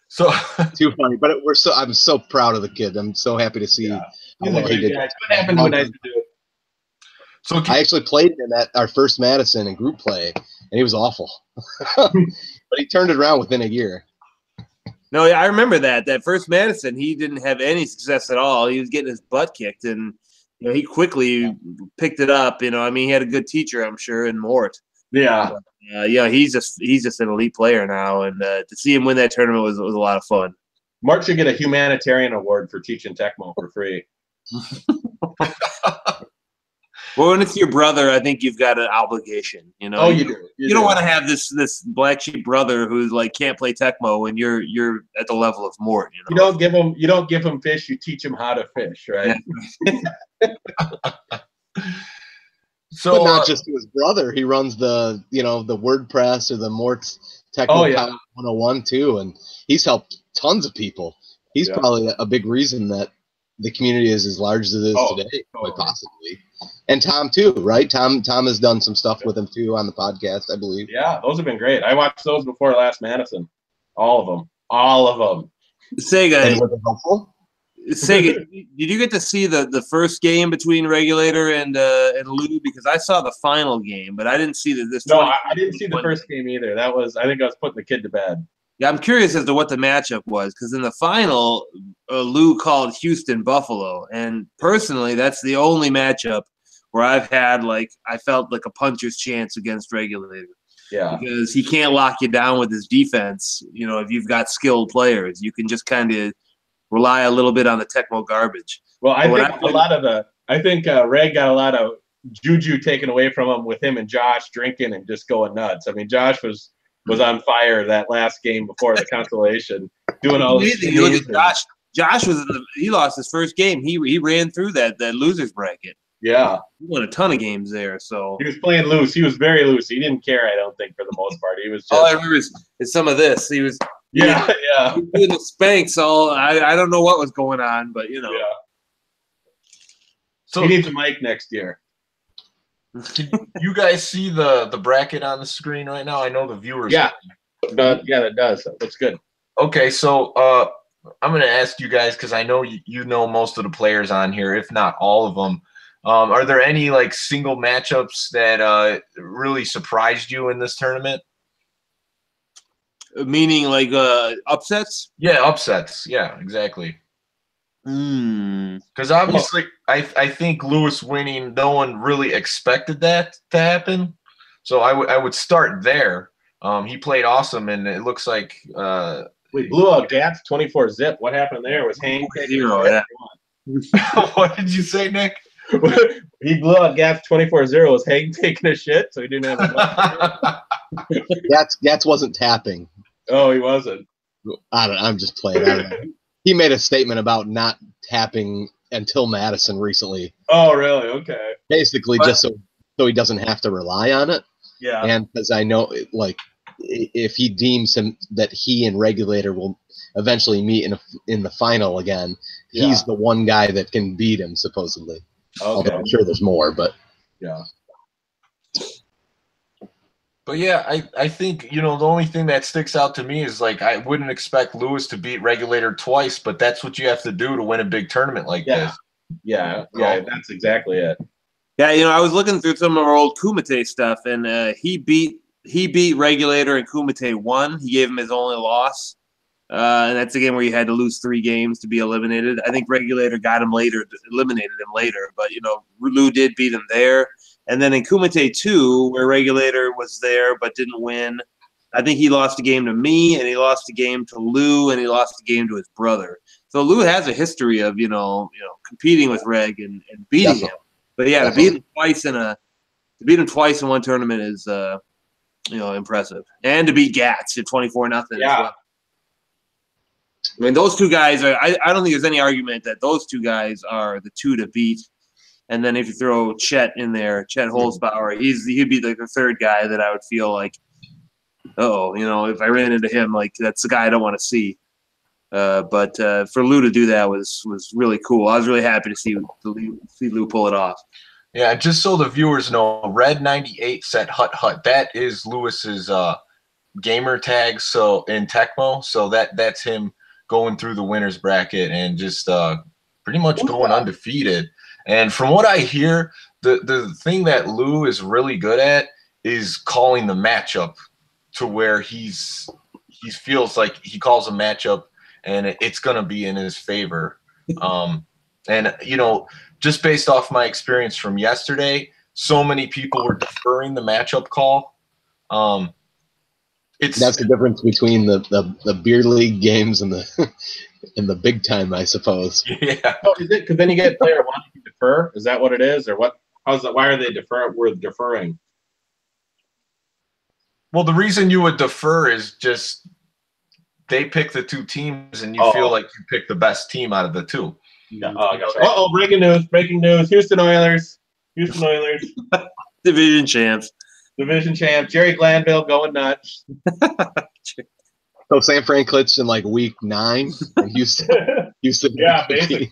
So too funny, but I'm so proud of the kid. I'm so happy to see how well he did. What happened to nice to do? So I actually played him at our first Madison in group play, and he was awful. But he turned it around within a year. No, yeah, I remember that. That first Madison, he didn't have any success at all. He was getting his butt kicked, and he quickly picked it up. I mean, he had a good teacher, I'm sure, in Mort. Yeah. Yeah, he's just an elite player now, and to see him win that tournament was a lot of fun. Mort should get a humanitarian award for teaching Tecmo for free. Well, when it's your brother, I think you've got an obligation. Oh, you do. You don't want to have this black sheep brother who's like can't play Tecmo, and you're at the level of Mort. You don't give him fish. You teach him how to fish, right? So, but not just to his brother. He runs the the WordPress or the Mort's Tecmo 101 too, and he's helped tons of people. He's probably a big reason that the community is as large as it is today, quite possibly. And Tom too, right? Tom has done some stuff with him too on the podcast, I believe. Yeah, those have been great. I watched those before last Madison. All of them. Sega. Was it helpful? Sega, did you get to see the first game between Regulator and Lou? Because I saw the final game, but I didn't see this. No, I didn't see the first game either. I think I was putting the kid to bed. Yeah, I'm curious as to what the matchup was, because in the final, Lou called Houston Buffalo, and personally, that's the only matchup where I felt like a puncher's chance against Regulator. Yeah, because he can't lock you down with his defense. If you've got skilled players, you can just kind of rely a little bit on the Tecmo garbage. Well, I think Reg got a lot of juju taken away from him with him and Josh drinking and just going nuts. I mean, Josh was on fire that last game before the consolation, doing all this. You look at Josh. Josh he lost his first game. He ran through that losers bracket. Yeah, he won a ton of games there. So he was playing loose. He was very loose. He didn't care, I don't think, for the most part. He was. Just, all I remember is some of this. He was. Yeah. He was doing the spanks. I don't know what was going on, but Yeah. So he needs a mic next year. Can you guys see the bracket on the screen right now? I know the viewers. Yeah. That does. That's good. Okay, so I'm going to ask you guys, because I know you know most of the players on here, if not all of them. Are there any single matchups that really surprised you in this tournament? Meaning upsets? Yeah, upsets. Yeah, exactly. Because obviously, I think Lewis winning, no one really expected that to happen. So I would start there. He played awesome, and it looks like we blew out Gats 24-zip. What happened there? Was Hank 0? Yeah. What did you say, Nick? He blew out Gats 24-0. Was Hank taking a shit, so he didn't have a Gats wasn't tapping. Oh, he wasn't. I'm just playing. I don't know. He made a statement about not tapping until Madison recently. Oh, really? Okay. Basically, just so he doesn't have to rely on it. Yeah. And because I know, if he deems him that he and Regulator will eventually meet in the final again, he's the one guy that can beat him, supposedly. Okay. Although I'm sure there's more, but yeah. But yeah, I think, the only thing that sticks out to me is I wouldn't expect Lewis to beat Regulator twice, but that's what you have to do to win a big tournament like this. Yeah, that's exactly it. Yeah, I was looking through some of our old Kumite stuff, and he beat Regulator, and Kumite won. He gave him his only loss, and that's a game where you had to lose 3 games to be eliminated. I think Regulator got him later, eliminated him later, but Lou did beat him there. And then in Kumite 2, where Regulator was there but didn't win, I think he lost a game to me, and he lost a game to Lou, and he lost a game to his brother. So Lou has a history of competing with Reg and beating him. But yeah, to beat him twice in one tournament is impressive, and to beat Gats at 24-0. Yeah. As well. I mean, those two guys are. I don't think there's any argument that those two guys are the two to beat. And then if you throw Chet in there, Chet Holzbauer, he'd be the third guy that I would feel like, if I ran into him, that's the guy I don't want to see. But for Lou to do that was really cool. I was really happy to see Lou pull it off. Yeah, just so the viewers know, Red 98 said Hut Hut. That is Lewis's gamer tag. So in Tecmo, so that's him going through the winners bracket and just pretty much going undefeated. And from what I hear, the thing that Lou is really good at is calling the matchup to where he's he feels like he calls a matchup and it's going to be in his favor. And, you know, just based off my experience from yesterday, so many people were deferring the matchup call. That's the difference between the beer league games and the big time, I suppose. Yeah. Oh, is it because then you get player one to defer? Is that what it is, or what? How's that? Why are they deferring? Well, the reason you would defer is just they pick the two teams, and you feel like you pick the best team out of the two. Yeah. Oh, breaking news! Breaking news! Houston Oilers. Division champs. Jerry Glanville going nuts. So San Fran clinched in like week 9, and Houston. Yeah, basically.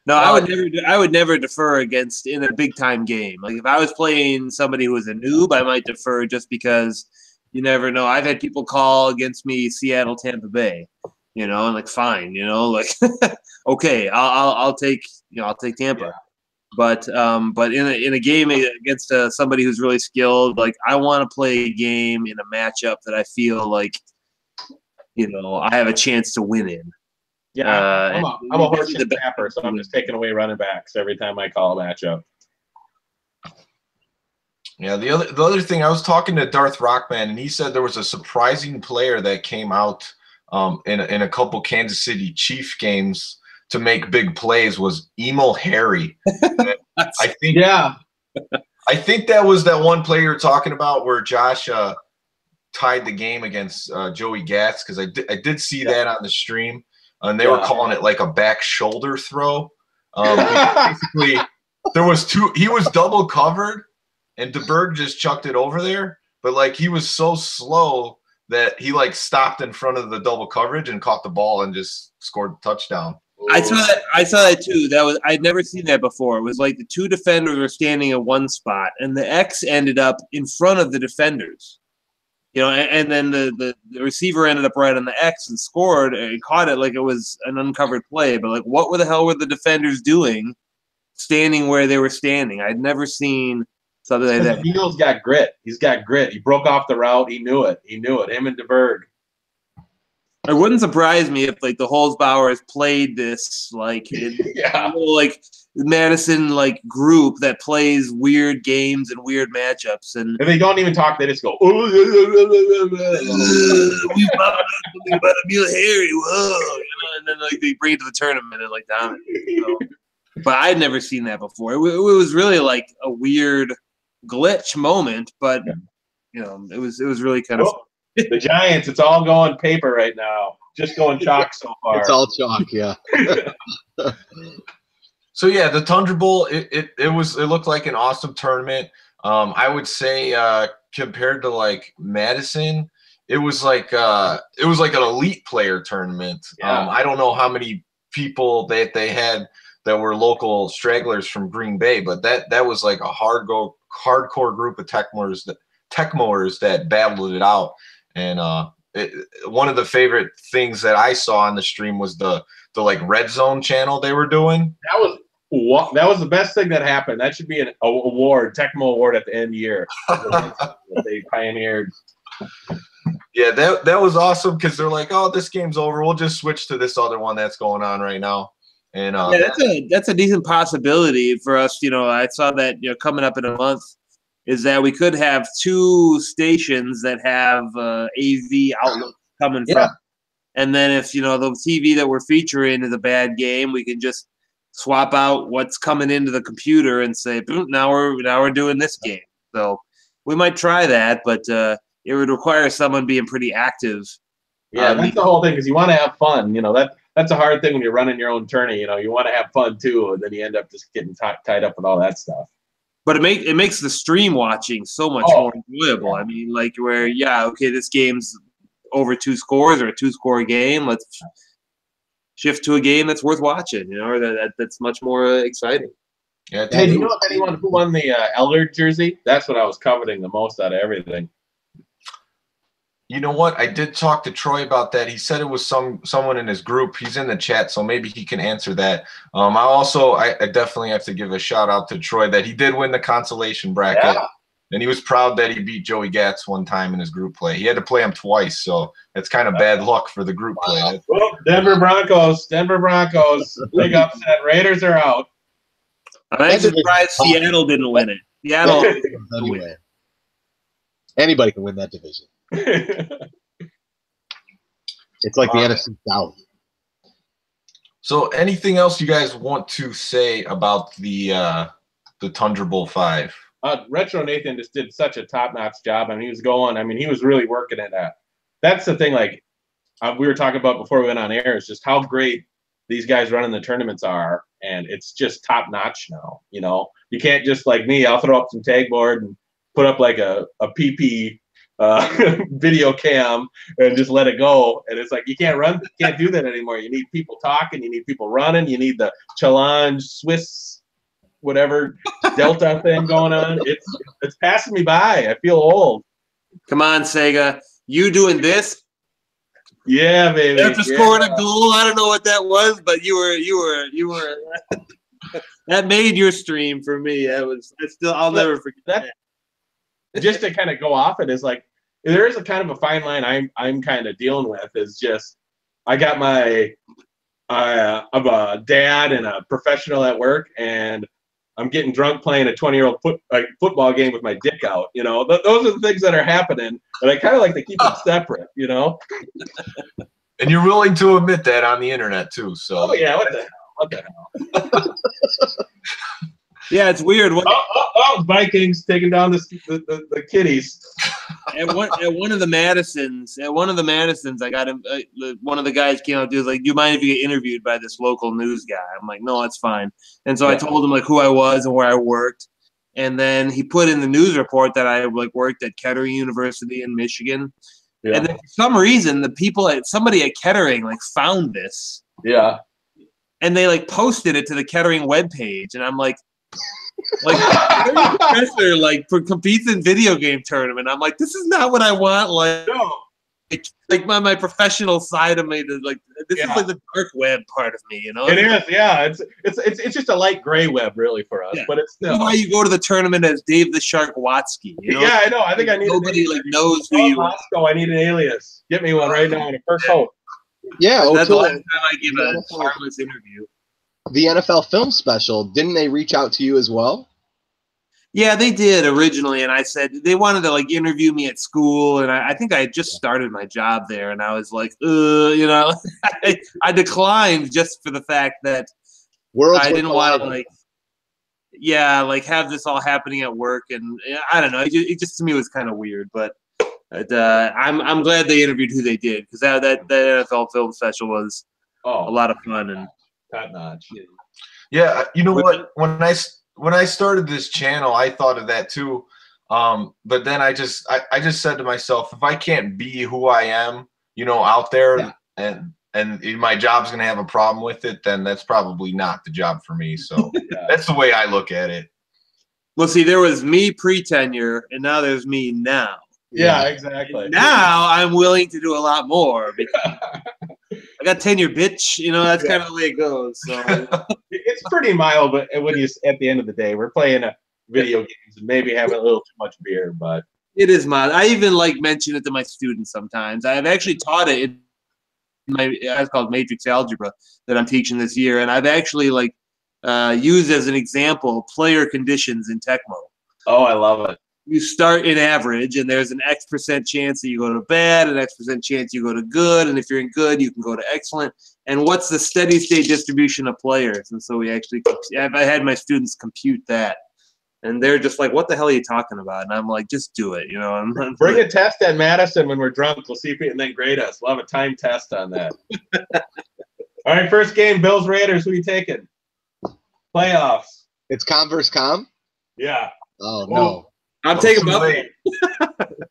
No, I would never defer against in a big time game. Like if I was playing somebody who was a noob, I might defer just because you never know. I've had people call against me Seattle, Tampa Bay, you know, and like fine, you know, like okay, I'll take Tampa. Yeah. But in a game against somebody who's really skilled, like I want to play a game in a matchup that I feel like, you know, I have a chance to win in. Yeah, I'm a horse and tapper, so I'm just taking away running backs every time I call a matchup. Yeah, the other thing, I was talking to Darth Rockman, and he said there was a surprising player that came out in a couple Kansas City Chief games to make big plays was Emo Harry. I think that was that one player you're talking about where Josh tied the game against Joey Gatz, because I did see that on the stream, and they were calling it like a back shoulder throw. Basically, there was he was double covered, and DeBerg just chucked it over there, but like he was so slow that he like stopped in front of the double coverage and caught the ball and just scored a touchdown. I saw that too. I'd never seen that before. It was like the two defenders were standing in one spot, and the X ended up in front of the defenders. You know, and then the receiver ended up right on the X and scored and caught it like it was an uncovered play. But like, what the hell were the defenders doing, standing where they were standing? I'd never seen something like that. Neal's got grit. He's got grit. He broke off the route. He knew it. Him and DeBerg. It wouldn't surprise me if like the Holzbauers played this like like Madison like group that plays weird games and weird matchups, and they don't even talk. They just go. We about to be Harry, whoa, you know, and then like they bring it to the tournament and like down. But I'd never seen that before. It was really like a weird glitch moment, but you know, it was really kind of. The Giants, it's all going paper right now. Just going chalk so far. It's all chalk, yeah. So yeah, the Tundra Bowl, it looked like an awesome tournament. I would say compared to like Madison, it was like an elite player tournament. Yeah. I don't know how many people that they had that were local stragglers from Green Bay, but that was like a hardcore group of Tecmoers that battled it out. And one of the favorite things that I saw on the stream was the like red zone channel they were doing. That was the best thing that happened. That should be an award, Tecmo award at the end of the year. That they pioneered. Yeah, that was awesome because they're like, oh, this game's over. We'll just switch to this other one that's going on right now. And that's a decent possibility for us. You know, I saw that coming up in a month. Is that we could have two stations that have AV outlets coming from. And then if, the TV that we're featuring is a bad game, we can just swap out what's coming into the computer and say, now we're doing this game. So we might try that, but it would require someone being pretty active. Yeah, that's the whole thing, because you want to have fun. That's a hard thing when you're running your own tourney. You want to have fun too, and then you end up just getting tied up with all that stuff. But it makes the stream watching so much more enjoyable. I mean, like where, this game's over 2 scores or a 2-score game. Let's shift to a game that's worth watching, or that's much more exciting. Yeah. Hey, do you know of anyone who won the Elder jersey? That's what I was coveting the most out of everything. You know what? I did talk to Troy about that. He said it was someone in his group. He's in the chat, so maybe he can answer that. I definitely have to give a shout out to Troy that he did win the consolation bracket. And he was proud that he beat Joey Gatz one time in his group play. He had to play him twice, so that's kind of bad luck for the group play. Well, Denver Broncos, big upset. Raiders are out. I'm surprised Seattle didn't win it. Seattle anyway. Anybody can win that division. It's like the NFC South. So anything else you guys want to say about the Tundra Bowl 5? Retro Nathan just did such a top-notch job. I mean, he was really working at that. That's the thing, like we were talking about before we went on air, is just how great these guys running the tournaments are, and it's just top-notch now. You know, you can't just like me. I'll throw up some tag board and put up like a PP video cam and just let it go. And it's like you can't do that anymore. You need people talking. You need people running. You need the challenge Swiss whatever Delta thing going on. It's passing me by. I feel old. Come on, Sega. You doing this? Yeah, baby. After scoring a goal, I don't know what that was, but you were that made your stream for me. I'll never forget that. Just to kind of go off it is like there is a kind of a fine line I'm kind of dealing with is just I got I'm a dad and a professional at work, and I'm getting drunk playing a 20-year-old football game with my dick out. You know, those are the things that are happening, and I kind of like to keep it separate. You know. And you're willing to admit that on the internet too. So. Oh yeah, what the hell? Yeah, it's weird. Vikings taking down the kiddies. At one of the Madisons, I got him. One of the guys came up to was like, "Do you mind if you get interviewed by this local news guy?" I'm like, "No, that's fine." And so I told him like who I was and where I worked, and then he put in the news report that I like worked at Kettering University in Michigan. Yeah. And then for some reason, somebody at Kettering like found this. Yeah. And they like posted it to the Kettering webpage, and I'm like professor competes in video game tournament. I'm like, this is not what I want. Like my professional side of me is like this is like the dark web part of me, you know. It is, yeah. It's just a light gray web really for us, but it's still. Why you go to the tournament as Dave the Shark Watsky? You know? Yeah, I know. I think I need nobody knows who you are. Moscow, I need an alias. Get me one right now in the first hope. Yeah, that's the last time I give a harmless interview. The NFL film special, didn't they reach out to you as well? Yeah, they did originally, and I said they wanted to like interview me at school, and I think I had just started my job there, and I was like, you know, I declined just for the fact that I didn't want to like have this all happening at work, and I don't know, it just to me was kind of weird, but I'm glad they interviewed who they did because that NFL film special was a lot of fun and top notch. Yeah, you know what? When I started this channel, I thought of that too. But then I just said to myself, if I can't be who I am, you know, out there, and my job's gonna have a problem with it, then that's probably not the job for me. So that's the way I look at it. Well, see, there was me pre-tenure, and now there's me now. Yeah, exactly. And now I'm willing to do a lot more because I got tenure, bitch. You know, that's kind of the way it goes. So it's pretty mild, but when you at the end of the day, we're playing video games and maybe having a little too much beer, but it is mild. I even mention it to my students sometimes. I've actually taught it in it's called Matrix Algebra that I'm teaching this year, and I've actually used as an example player conditions in Tecmo. Oh, I love it. You start in average, and there's an X% chance that you go to bad, an X% chance you go to good, and if you're in good, you can go to excellent. And what's the steady state distribution of players? And so we actually, I had my students compute that, and they're just like, "What the hell are you talking about?" And I'm like, "Just do it, you know." Bring a test at Madison when we're drunk. We'll see if we can then grade us. We'll have a time test on that. All right, first game, Bills Raiders. Who are you taking? Playoffs. It's com versus com? Yeah. Oh no. I'm taking Buffalo.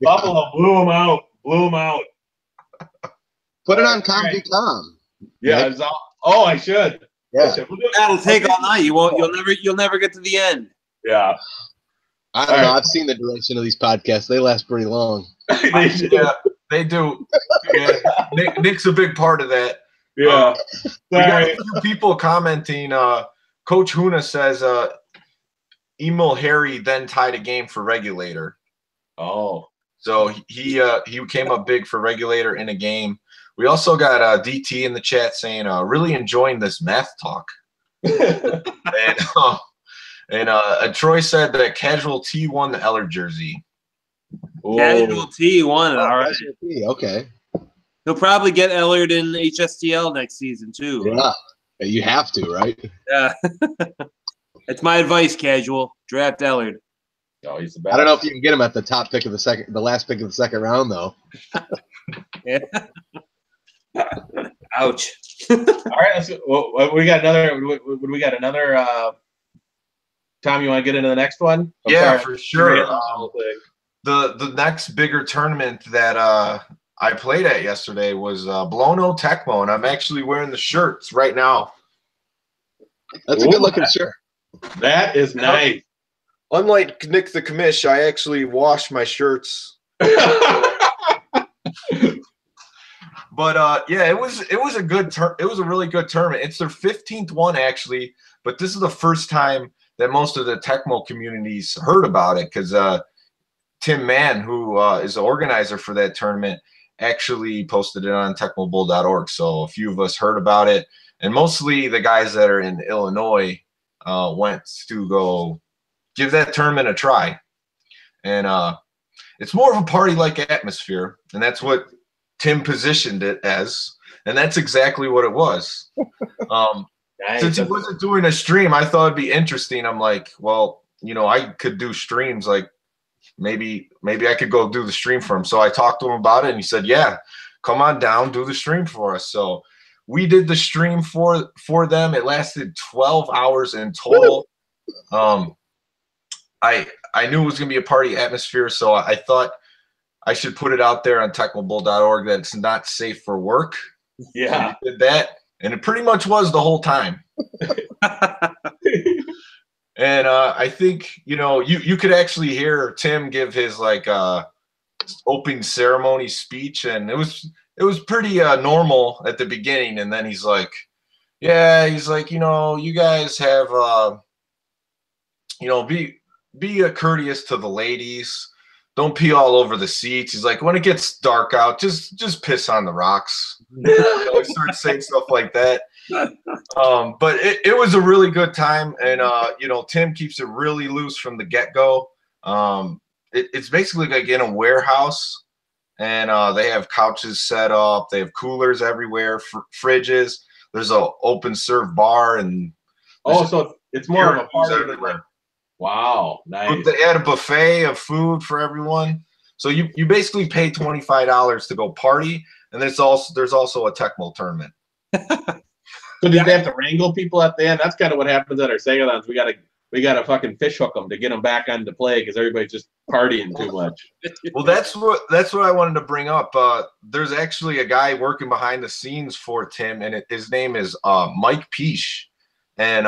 Buffalo blew them out. Put it on com v com. Yeah. Right? I should. Yeah. That'll take all night. You'll never get to the end. Yeah. I don't know. I've seen the duration of these podcasts. They last pretty long. They do. Yeah. Nick's a big part of that. Yeah. We got a few people commenting. Coach Huna says Emil Harry then tied a game for Regulator. Oh. So he came up big for Regulator in a game. We also got DT in the chat saying, really enjoying this math talk. And Troy said that Casual T won the Eller jersey. Casual T won it. All right. Okay. He'll probably get Ellard in HSTL next season too. Yeah, you have to, right? Yeah. That's my advice, Casual. Draft Ellard. Oh, he's the best. I don't know if you can get him at the top pick of the last pick of the second round, though. Yeah. Ouch. All right, let's go. Well, we got another. We got another. Tom, you want to get into the next one? Sorry. For sure. The next bigger tournament that I played at yesterday was Blono Tecmo, and I'm actually wearing the shirts right now. That's a good looking shirt. That is nice. Unlike Nick the Commish, I actually wash my shirts. But yeah, it was a good it was a really good tournament. It's their 15th one actually, but this is the first time that most of the Tecmo communities heard about it because Tim Mann, who is the organizer for that tournament, actually posted it on TecmoBowl.org. So a few of us heard about it, and mostly the guys that are in Illinois went to go give that tournament a try. And it's more of a party-like atmosphere, and that's what Tim positioned it as, and that's exactly what it was. Nice. Since he wasn't doing a stream, I thought it'd be interesting. I'm like, well, you know, I could do streams. Like maybe I could go do the stream for him. So I talked to him about it, and he said, yeah, come on down, do the stream for us. So we did the stream for them. It lasted 12 hours in total. I knew it was going to be a party atmosphere, so I thought I should put it out there on TecmoBowl.org that it's not safe for work. Yeah. So we did that, and it pretty much was the whole time. And I think, you know, you could actually hear Tim give his like opening ceremony speech, and it was pretty normal at the beginning, and then he's like, you know, you guys have you know, be courteous to the ladies. Don't pee all over the seats. He's like, when it gets dark out, just piss on the rocks. You know, he starts saying stuff like that. But it was a really good time, and you know, Tim keeps it really loose from the get-go. It's basically like in a warehouse, and they have couches set up. They have coolers everywhere, fridges. There's a open serve bar, and so it's more of a party everywhere. Wow, nice. They had a buffet of food for everyone. So you basically pay $25 to go party, and there's also a Tecmo tournament. So did they have to wrangle people at the end? That's kind of what happens at our Segathons. We gotta fucking fish hook them to get them back on to play because everybody's just partying too much. Well, that's what I wanted to bring up. There's actually a guy working behind the scenes for Tim, and his name is Mike Peesh, and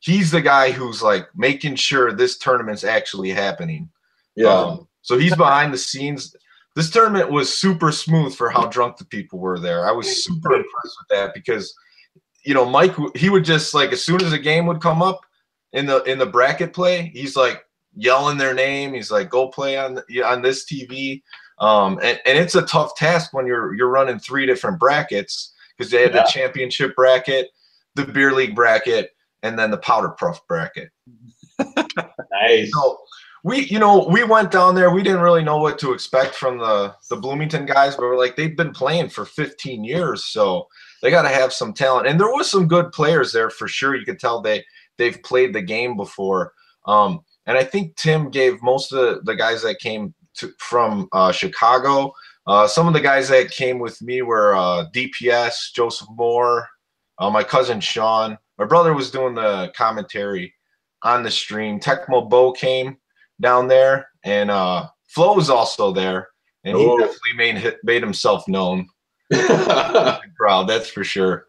he's the guy who's like making sure this tournament's actually happening. Yeah. So he's behind the scenes. This tournament was super smooth for how drunk the people were there. I was super impressed with that because, you know, Mike, he would just like, as soon as a game would come up in the bracket play, he's like yelling their name. He's like, go play on this TV. And it's a tough task when you're running 3 different brackets because they had the championship bracket, the beer league bracket, and then the powder puff bracket. Nice. So we went down there. We didn't really know what to expect from the Bloomington guys, but we're like, they've been playing for 15 years, so they got to have some talent. And there was some good players there for sure. You could tell they've played the game before. And I think Tim gave most of the guys that came from Chicago. Some of the guys that came with me were DPS, Joseph Moore, my cousin Sean. My brother was doing the commentary on the stream. Tecmo Bo came down there, and Flo was also there, and he definitely made himself known. Crowd, that's for sure.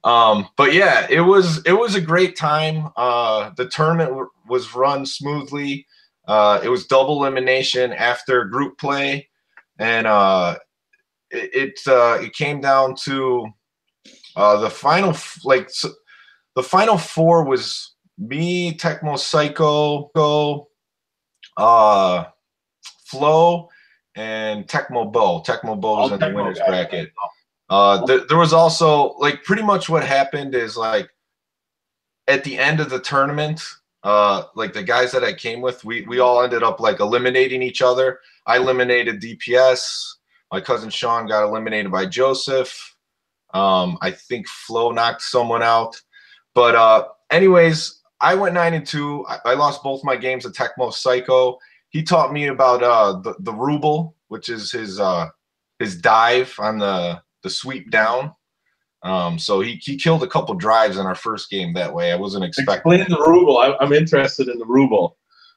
But yeah, it was a great time. The tournament was run smoothly. It was double elimination after group play, and it came down to the final the final 4 was me, Tecmo Psycho, Flow, and Tecmo Bow. Tecmo Bow was in the winners bracket. There was also, like, pretty much what happened is, like, at the end of the tournament, like the guys that I came with, we all ended up like eliminating each other. I eliminated DPS. My cousin Sean got eliminated by Joseph. I think Flo knocked someone out. But anyways, I went 9-2. I lost both my games to Tecmo Psycho. He taught me about the Ruble, which is his dive on the sweep down. So he killed a couple drives in our first game that way. I wasn't expecting. Explain the Ruble. I'm interested in the Ruble.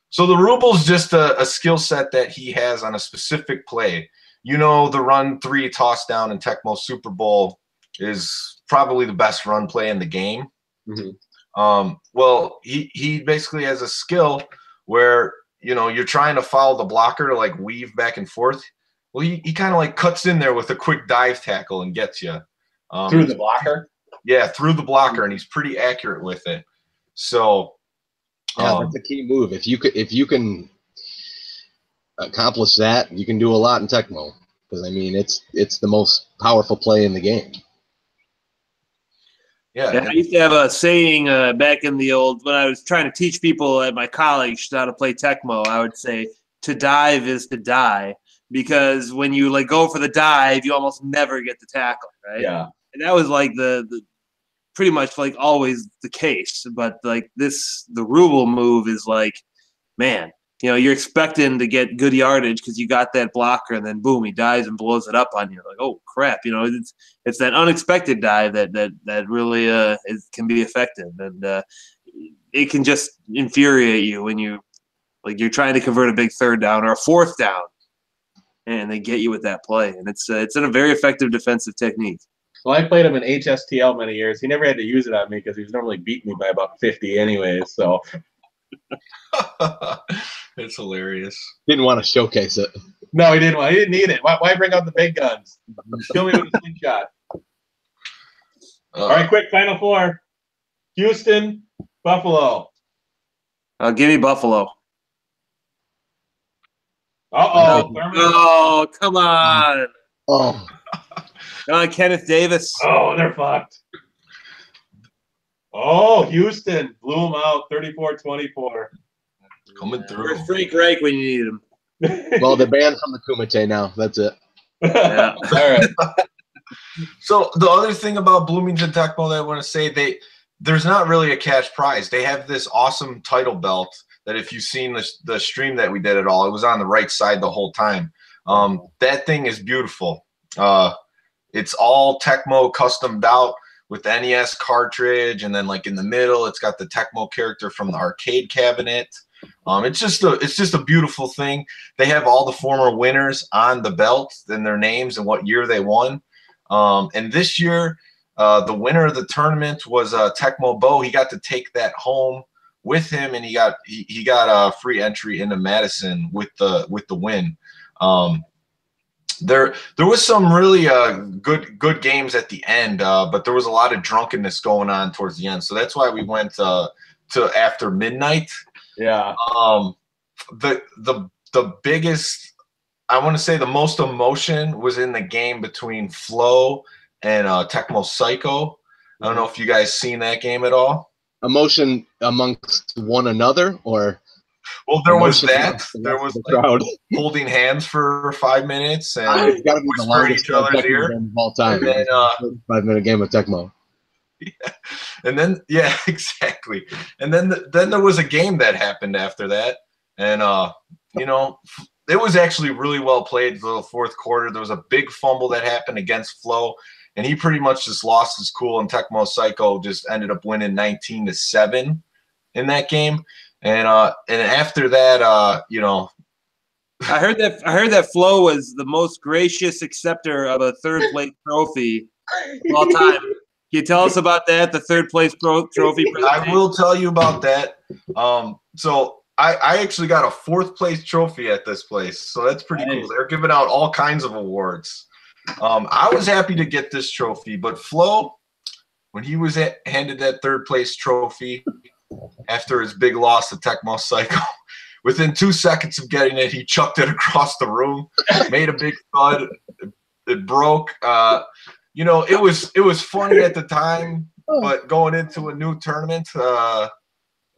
So the Ruble's just a skill set that he has on a specific play. You know, the run 3 toss down in Tecmo Super Bowl is probably the best run play in the game. Mm-hmm. Well, he basically has a skill where, you know, you're trying to follow the blocker to like weave back and forth. Well, he kind of like cuts in there with a quick dive tackle and gets you. Through the blocker? Yeah, through the blocker, and he's pretty accurate with it. So yeah, that's a key move. If you can accomplish that, you can do a lot in Tecmo. Because I mean, it's the most powerful play in the game. Yeah, I used to have a saying back in the old when I was trying to teach people at my college how to play Tecmo. I would say to dive is to die, because when you like go for the dive, you almost never get the tackle, right? Yeah. And that was like the pretty much like always the case. But like the Ruble move is like, man, you know, you're expecting to get good yardage because you got that blocker, and then boom, he dives and blows it up on you. Like, oh crap, you know, it's that unexpected dive that really can be effective, and it can just infuriate you when you're trying to convert a big third down or a fourth down, and they get you with that play, and it's a very effective defensive technique. Well, I played him in HSTL many years. He never had to use it on me because he was normally beating me by about 50 anyways. So it's hilarious. Didn't want to showcase it. No, he didn't. He didn't need it. Why bring out the big guns? Kill me with a slingshot. All right, quick final four: Houston, Buffalo. Give me Buffalo. Uh-oh. Oh, come on. Oh. Kenneth Davis. Oh, they're fucked. Oh, Houston blew them out 34-24. Coming through. Where's Frank Reich when you need him? Well, they're banned from the Kumite now. That's it. Yeah. All right. So the other thing about Bloomington Tecmo that I want to say, there's not really a cash prize. They have this awesome title belt that if you've seen the stream that we did at all, it was on the right side the whole time. That thing is beautiful. It's all Tecmo customed out with the NES cartridge, and then like in the middle, it's got the Tecmo character from the arcade cabinet. It's just a beautiful thing. They have all the former winners on the belt and their names and what year they won. And this year, the winner of the tournament was Tecmo Bow. He got to take that home with him, and he got a free entry into Madison with the win. There was some really good games at the end, but there was a lot of drunkenness going on towards the end. So that's why we went to after midnight. Yeah. The biggest, I want to say the most emotion was in the game between Flo and Tecmo Psycho. I don't know if you guys seen that game at all. Emotion amongst one another, or? Well, there was that. There was like holding hands for 5 minutes and it's got to be the longest each other's ear game of all time. And then, 5-minute game of Tecmo. Yeah. And then, yeah, exactly. And then there was a game that happened after that, and you know, it was actually really well played for the fourth quarter. There was a big fumble that happened against Flo, and he pretty much just lost his cool, and Tecmo Psycho just ended up winning 19-7 in that game. And after that, you know, I heard that Flo was the most gracious acceptor of a third place trophy of all time. Can you tell us about that? The third place trophy. I will tell you about that. So I actually got a fourth place trophy at this place, so that's pretty cool. They're giving out all kinds of awards. I was happy to get this trophy, but Flo, when he was handed that third place trophy, after his big loss to Tecmo Psycho. Within 2 seconds of getting it, he chucked it across the room, made a big thud. It broke. You know, it was funny at the time, but going into a new tournament, I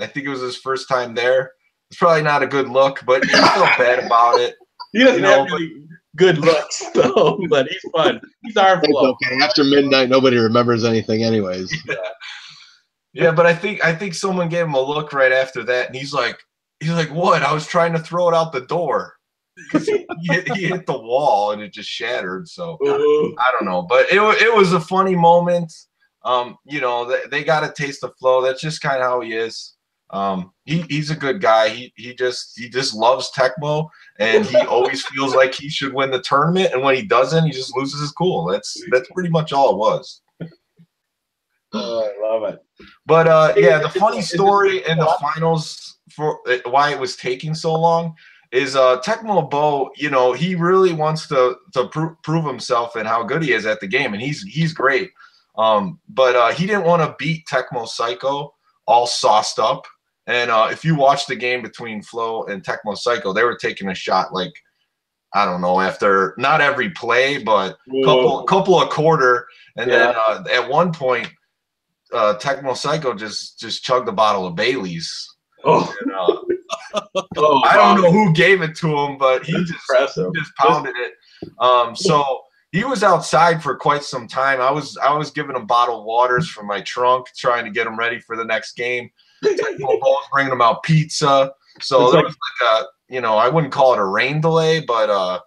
think it was his first time there. It's probably not a good look, but he felt bad about it. He doesn't have any good looks, though, but he's fun. He's our flow. Okay, after midnight, nobody remembers anything anyways. Yeah, but I think someone gave him a look right after that, and he's like, what? I was trying to throw it out the door. He hit the wall, and it just shattered. So I don't know, but it was a funny moment. You know, they got a taste of Flo. That's just kind of how he is. He's a good guy. He just loves Tecmo, and he always feels like he should win the tournament. And when he doesn't, he just loses his cool. That's pretty much all it was. Oh, I love it. But yeah, the funny story in the finals for why it was taking so long is Tecmo Bo. You know, he really wants to prove himself and how good he is at the game, and he's great. But he didn't want to beat Tecmo Psycho all sauced up. And if you watch the game between Flo and Tecmo Psycho, they were taking a shot like, I don't know, after not every play, but couple a quarter. And then at one point, Tecmo Psycho just chugged a bottle of Bailey's. Oh. And, I don't know who gave it to him, but he just pounded it. So he was outside for quite some time. I was giving him bottled waters from my trunk, trying to get him ready for the next game. Tecmo Bowl was bringing him out pizza. So there was like a, you know, I wouldn't call it a rain delay, but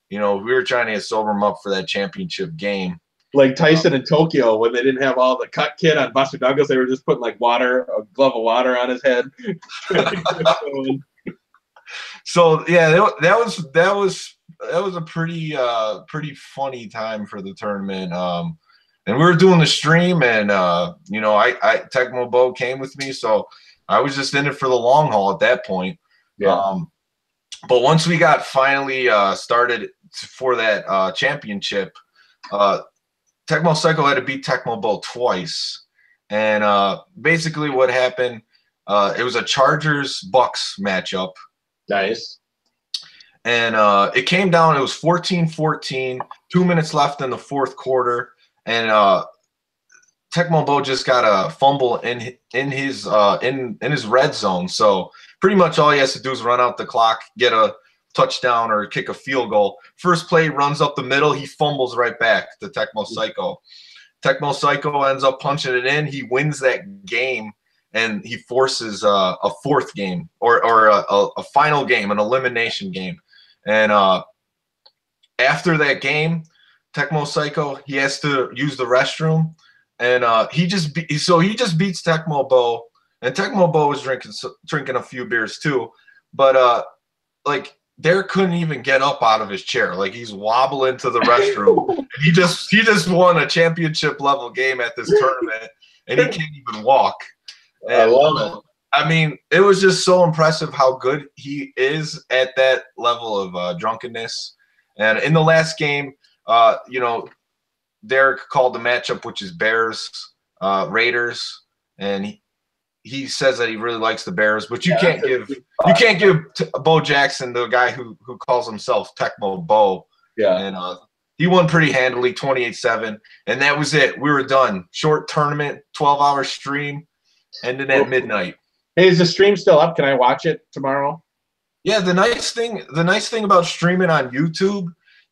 you know, we were trying to sober him up for that championship game. Like Tyson in Tokyo, when they didn't have all the cut kit on Buster Douglas, they were just putting like a glove of water on his head. So yeah, that was a pretty funny time for the tournament. And we were doing the stream, and you know, I Tecmo Bo came with me, so I was just in it for the long haul at that point. Yeah. But once we got finally started for that championship, Tecmo Psycho had to beat Tecmo Bowl twice. And basically what happened, it was a Chargers-Bucks matchup. Nice. And it came down, it was 14-14, 2 minutes left in the fourth quarter. And Tecmo Bowl just got a fumble in his red zone. So pretty much all he has to do is run out the clock, get a touchdown or kick a field goal. First play, runs up the middle, he fumbles right back to Tecmo Psycho. Tecmo Psycho ends up punching it in. He wins that game, and he forces a fourth game or a final game, an elimination game. And after that game, Tecmo Psycho, he has to use the restroom, and he just beats Tecmo Bo, and Tecmo Bo was drinking a few beers too, but like Derek couldn't even get up out of his chair. Like, he's wobbling to the restroom. he just won a championship level game at this tournament, and he can't even walk. And, I love it. I mean, it was just so impressive how good he is at that level of drunkenness. And in the last game, you know, Derek called the matchup, which is Bears, Raiders, and he says that he really likes the Bears, but you can't give Bo Jackson, the guy who calls himself Tecmo Bo. Yeah. And he won pretty handily, 28-7, and that was it. We were done. Short tournament, 12-hour stream, ended at midnight. Hey, is the stream still up? Can I watch it tomorrow? Yeah, the nice thing about streaming on YouTube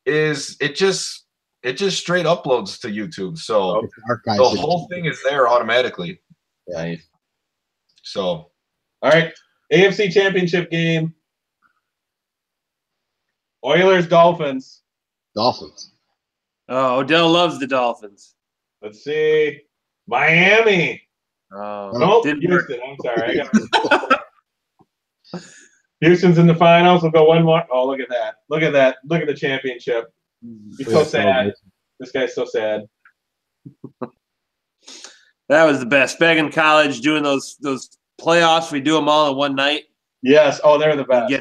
is it just straight uploads to YouTube. So the whole thing is there automatically. Nice. So, all right, AFC Championship game. Oilers, Dolphins. Dolphins. Oh, Odell loves the Dolphins. Let's see. Miami. Oh, no, Houston. I'm sorry. Houston's in the finals. We'll go one more. Oh, look at that. Look at that. Look at the championship. He's so sad. This guy's so sad. That was the best. Back in college, doing those playoffs, we do them all in one night. Yes. Oh, they're the best. You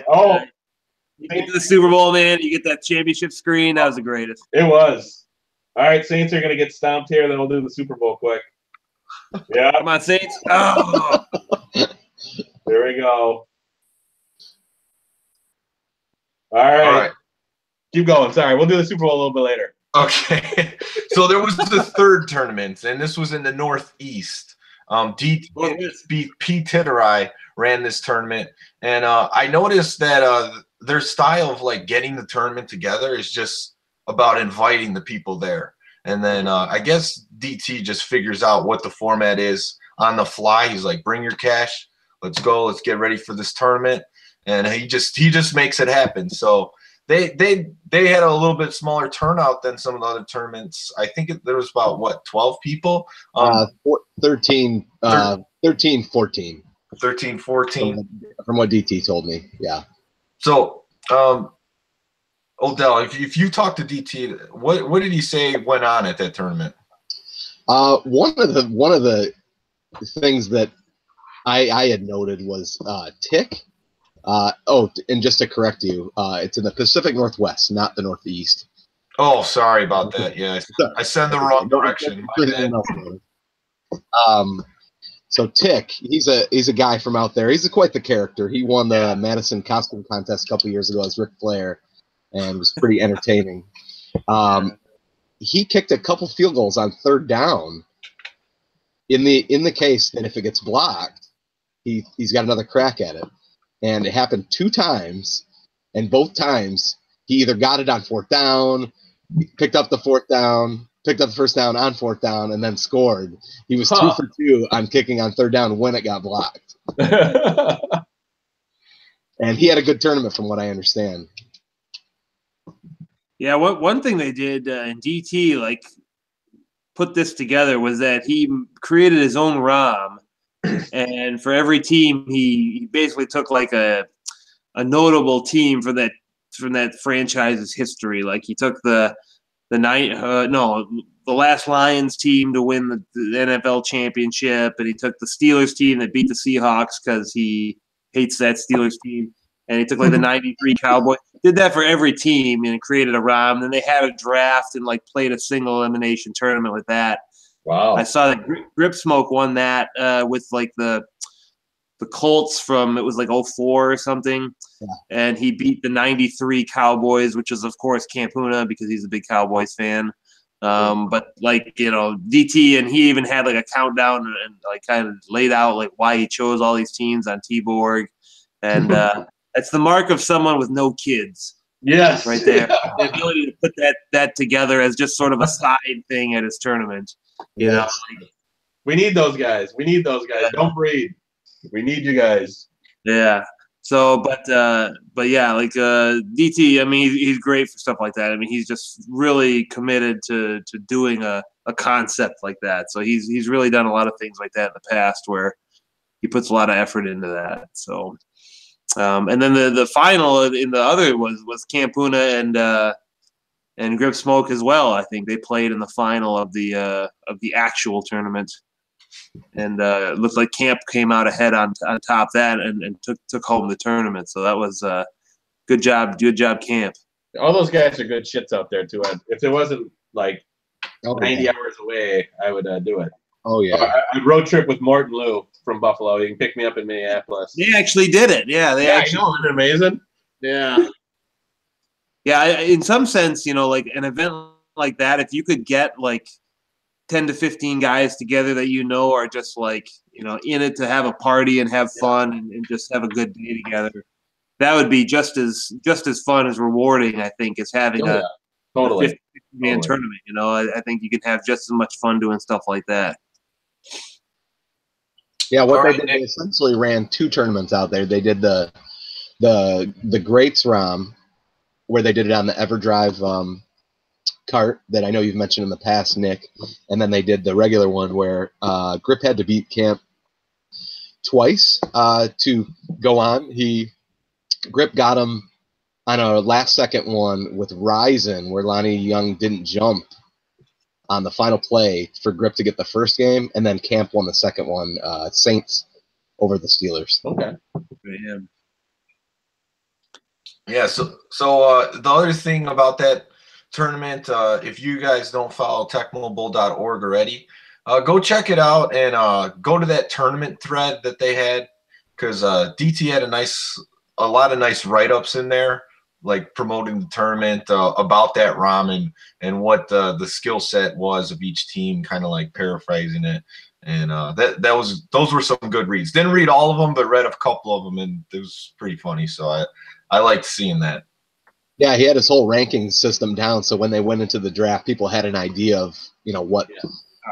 get to the Super Bowl, man. You get that championship screen. That was the greatest. It was. All right, Saints are going to get stomped here. Then we'll do the Super Bowl quick. Yeah. Come on, Saints. Oh. There we go. All right. Keep going. Sorry, we'll do the Super Bowl a little bit later. Okay. So there was the third tournament, and this was in the Northeast. Pete Titterai ran this tournament, and I noticed that their style of like getting the tournament together is just about inviting the people there. And then I guess DT just figures out what the format is on the fly. He's like, bring your cash. Let's go. Let's get ready for this tournament. And he just makes it happen. So they had a little bit smaller turnout than some of the other tournaments. I think there was about, what, 12 people? 13, 14. 13, 14. From what DT told me, yeah. So, Odell, if you talk to DT, what did he say went on at that tournament? One of the things that I had noted was Tick. And just to correct you, it's in the Pacific Northwest, not the Northeast. Oh, sorry about that. Yeah, I said the wrong direction. So Tick, he's a guy from out there. He's quite the character. He won the Madison costume contest a couple years ago as Ric Flair, and was pretty entertaining. He kicked a couple field goals on third down. In the case that if it gets blocked, he's got another crack at it. And it happened 2 times, and both times he either got it on fourth down, picked up the first down on fourth down, and then scored. He was 2 for 2 on kicking on third down when it got blocked. And he had a good tournament from what I understand. Yeah, one thing they did in DT, like, put this together was that he created his own ROM. And for every team, he basically took like a notable team from that franchise's history. Like he took the last Lions team to win the NFL championship, and he took the Steelers team that beat the Seahawks because he hates that Steelers team. And he took like the '93 Cowboys. Did that for every team and created a ROM. Then they had a draft and like played a single elimination tournament with that. Wow! I saw that Grip Smoke won that with like the Colts from, it was like 04 or something, and he beat the '93 Cowboys, which is of course Campuna because he's a big Cowboys fan. But like, you know, DT, and he even had like a countdown and like kind of laid out like why he chose all these teams on T-Borg, and that's the mark of someone with no kids. Yes, right there. The ability to put that together as just sort of a side thing at his tournament. You know, we need those guys. Don't breed. We need you guys. Yeah. So, but yeah, like DT. I mean, he's great for stuff like that. I mean, he's just really committed to doing a concept like that. So he's really done a lot of things like that in the past where he puts a lot of effort into that. So, and then the final in the other was Campuna and Grip Smoke as well. I think they played in the final of the actual tournament, and it looked like Camp came out ahead on top of that and took home the tournament. So that was good job, Camp. All those guys are good shits out there too. If it wasn't like 90 hours away, I would do it. Oh yeah, I road trip with Morton Lou from Buffalo. You can pick me up in Minneapolis. They actually did it. Yeah, they actually. I know, isn't it amazing? Yeah. Yeah, in some sense, you know, like an event like that, if you could get like 10 to 15 guys together that you know are just like, you know, in it to have a party and have fun and just have a good day together, that would be just as fun as rewarding, I think, as having a 50-man tournament. You know, I think you can have just as much fun doing stuff like that. Yeah, they essentially ran 2 tournaments out there. They did the Greats ROM, where they did it on the EverDrive cart that I know you've mentioned in the past, Nick. And then they did the regular one where Grip had to beat Camp twice to go on. Grip got him on a last-second one with Ryzen, where Lonnie Young didn't jump on the final play for Grip to get the first game, and then Camp won the second one, Saints over the Steelers. Okay. Yeah, so the other thing about that tournament, if you guys don't follow tecmobowl.org already, go check it out and go to that tournament thread that they had, because DT had a lot of nice write-ups in there, like promoting the tournament, about that ROM and what the skill set was of each team, kind of like paraphrasing it. And those were some good reads. Didn't read all of them, but read a couple of them, and it was pretty funny. So I liked seeing that. Yeah, he had his whole ranking system down, so when they went into the draft, people had an idea of what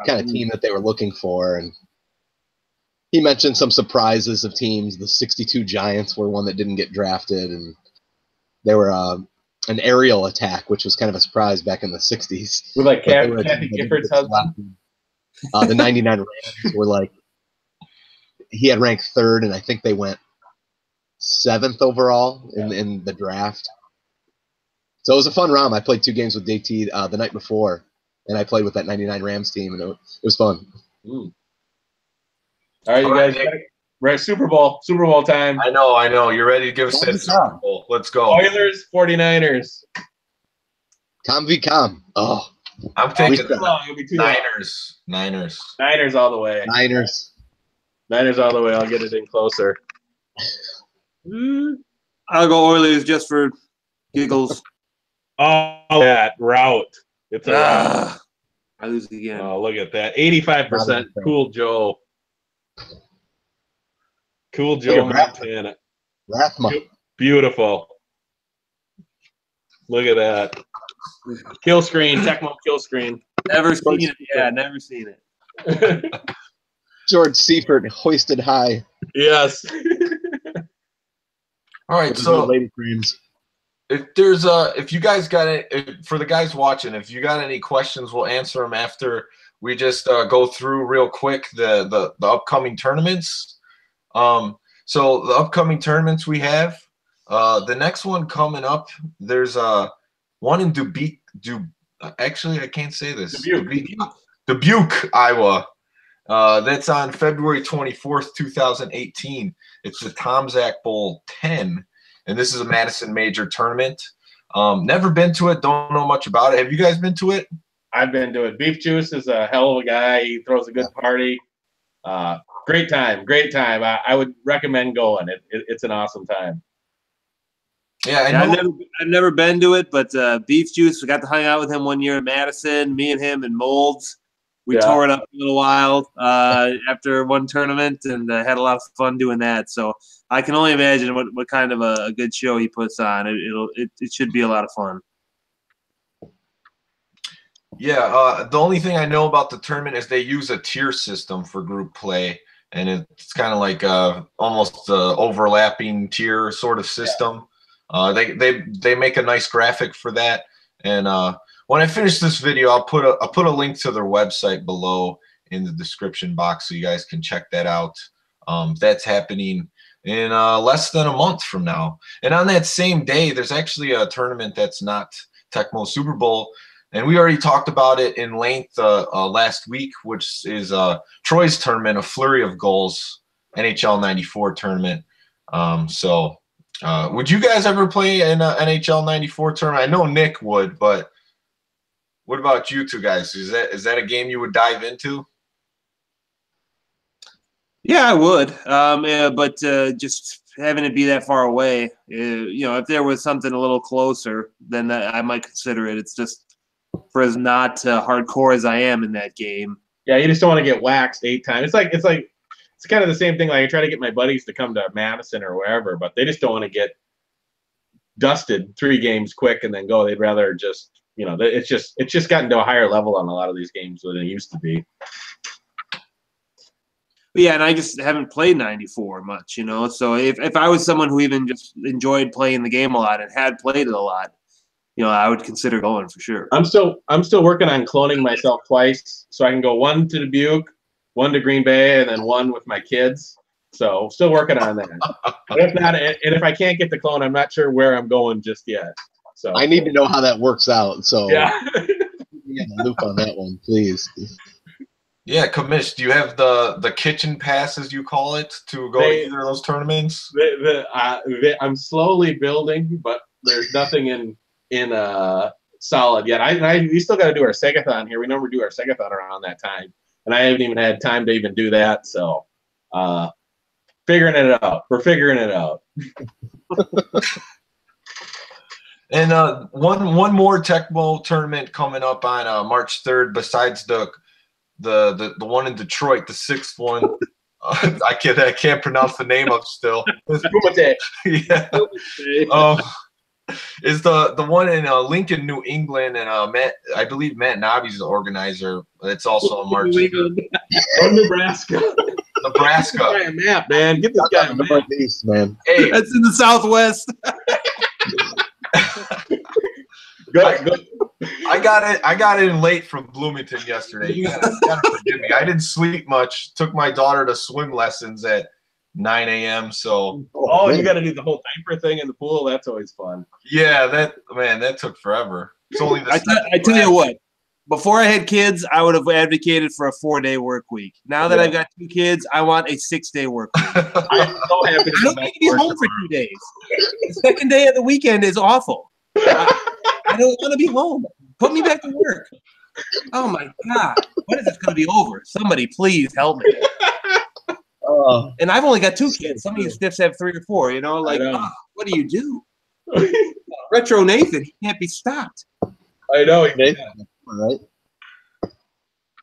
kind of team that they were looking for. And he mentioned some surprises of teams. The 62 Giants were one that didn't get drafted, and they were an aerial attack, which was kind of a surprise back in the 60s. With like Kathy Gifford's husband. The 99 Rams were like, he had ranked 3rd, and I think they went 7th overall in the draft. So it was a fun ROM. I played 2 games with DT the night before, and I played with that 99 Rams team, and it was fun. All right, you guys, we're at Super Bowl time. I know. You're ready to give us that Super Bowl. Let's go. Oilers, 49ers. Com v com. Oh. I'm taking Niners. Niners all the way. Niners all the way. I'll get it in closer. I'll go Oilers just for giggles. Oh, that route. It's a route. I lose again. Oh, look at that. 85% Cool Joe. Cool Joe Montana. Rathma. Beautiful. Look at that. Kill screen, Tecmo kill screen. Never seen it. Yeah, never seen it. George Seifert hoisted high. Yes. All right, so lady creams. If you guys got it, for the guys watching, if you got any questions, we'll answer them after we just go through real quick the upcoming tournaments. So the upcoming tournaments we have, the next one coming up, there's one in actually I can't say this. Dubuque, Iowa. That's on February 24th, 2018. It's the Tomzak Bowl 10, and this is a Madison Major tournament. Never been to it, don't know much about it. Have you guys been to it? I've been to it. Beef Juice is a hell of a guy. He throws a good party. Great time. I would recommend going. It's an awesome time. Yeah, I've never been to it, but Beef Juice, we got to hang out with him one year in Madison, me and him and Molds. We tore it up a little while after one tournament and had a lot of fun doing that. So I can only imagine what kind of a good show he puts on. It should be a lot of fun. Yeah, the only thing I know about the tournament is they use a tier system for group play, and it's kind of like almost overlapping tier sort of system. They make a nice graphic for that, and when I finish this video, I'll put a link to their website below in the description box so you guys can check that out. That's happening in less than a month from now, and on that same day, there's actually a tournament that's not Tecmo Super Bowl. And we already talked about it in length last week, which is Troy's tournament, a flurry of goals, NHL 94 tournament. Would you guys ever play in an NHL 94 tournament? I know Nick would, but what about you two guys? Is that a game you would dive into? Yeah, I would. But just having it be that far away, if there was something a little closer, then I might consider it. It's just for as not hardcore as I am in that game. Yeah, you just don't want to get waxed 8 times. It's kind of the same thing. Like I try to get my buddies to come to Madison or wherever, but they just don't want to get dusted 3 games quick and then go. They'd rather just, it's just gotten to a higher level on a lot of these games than it used to be. Yeah, and I just haven't played 94 much, So if I was someone who even just enjoyed playing the game a lot and had played it a lot, I would consider going for sure. I'm still working on cloning myself twice, so I can go 1 to Dubuque, 1 to Green Bay, and then 1 with my kids. So still working on that. But if not, and if I can't get the clone, I'm not sure where I'm going just yet. So I need to know how that works out. So yeah, get a loop on that one, please. Yeah, Commish, do you have the kitchen pass, as you call it, to go to either of those tournaments? I'm slowly building, but there's nothing in solid yet. We still got to do our Segathon here. We normally do our Segathon around that time, and I haven't even had time to even do that. So figuring it out. We're figuring it out. And one more Tecmo tournament coming up on March 3rd. Besides the one in Detroit, the 6th one. I can't pronounce the name of still. Kumite. Yeah. Is the one in Lincoln, New England, and I believe Matt Nobby's the organizer. It's also on March 3rd. From Nebraska. Nebraska. Get this guy a map, man. Get this guy a map. Northeast, man. Hey, That's in the Southwest. Go. I got in late from Bloomington yesterday. You gotta forgive me. I didn't sleep much. Took my daughter to swim lessons at 9 a.m. So You got to do the whole diaper thing in the pool. That's always fun. yeah, that took forever. It's only the I tell you what. Before I had kids, I would have advocated for a 4-day work week. Now that I've got 2 kids, I want a 6-day work week. I'm so happy to I don't need to be home for 2 days. The second day of the weekend is awful. I don't want to be home. Put me back to work. Oh my God. When is this going to be over? Somebody please help me. And I've only got 2 kids. Some of you stiffs have 3 or 4, like, what do you do? Retro Nathan, he can't be stopped. I know. Right?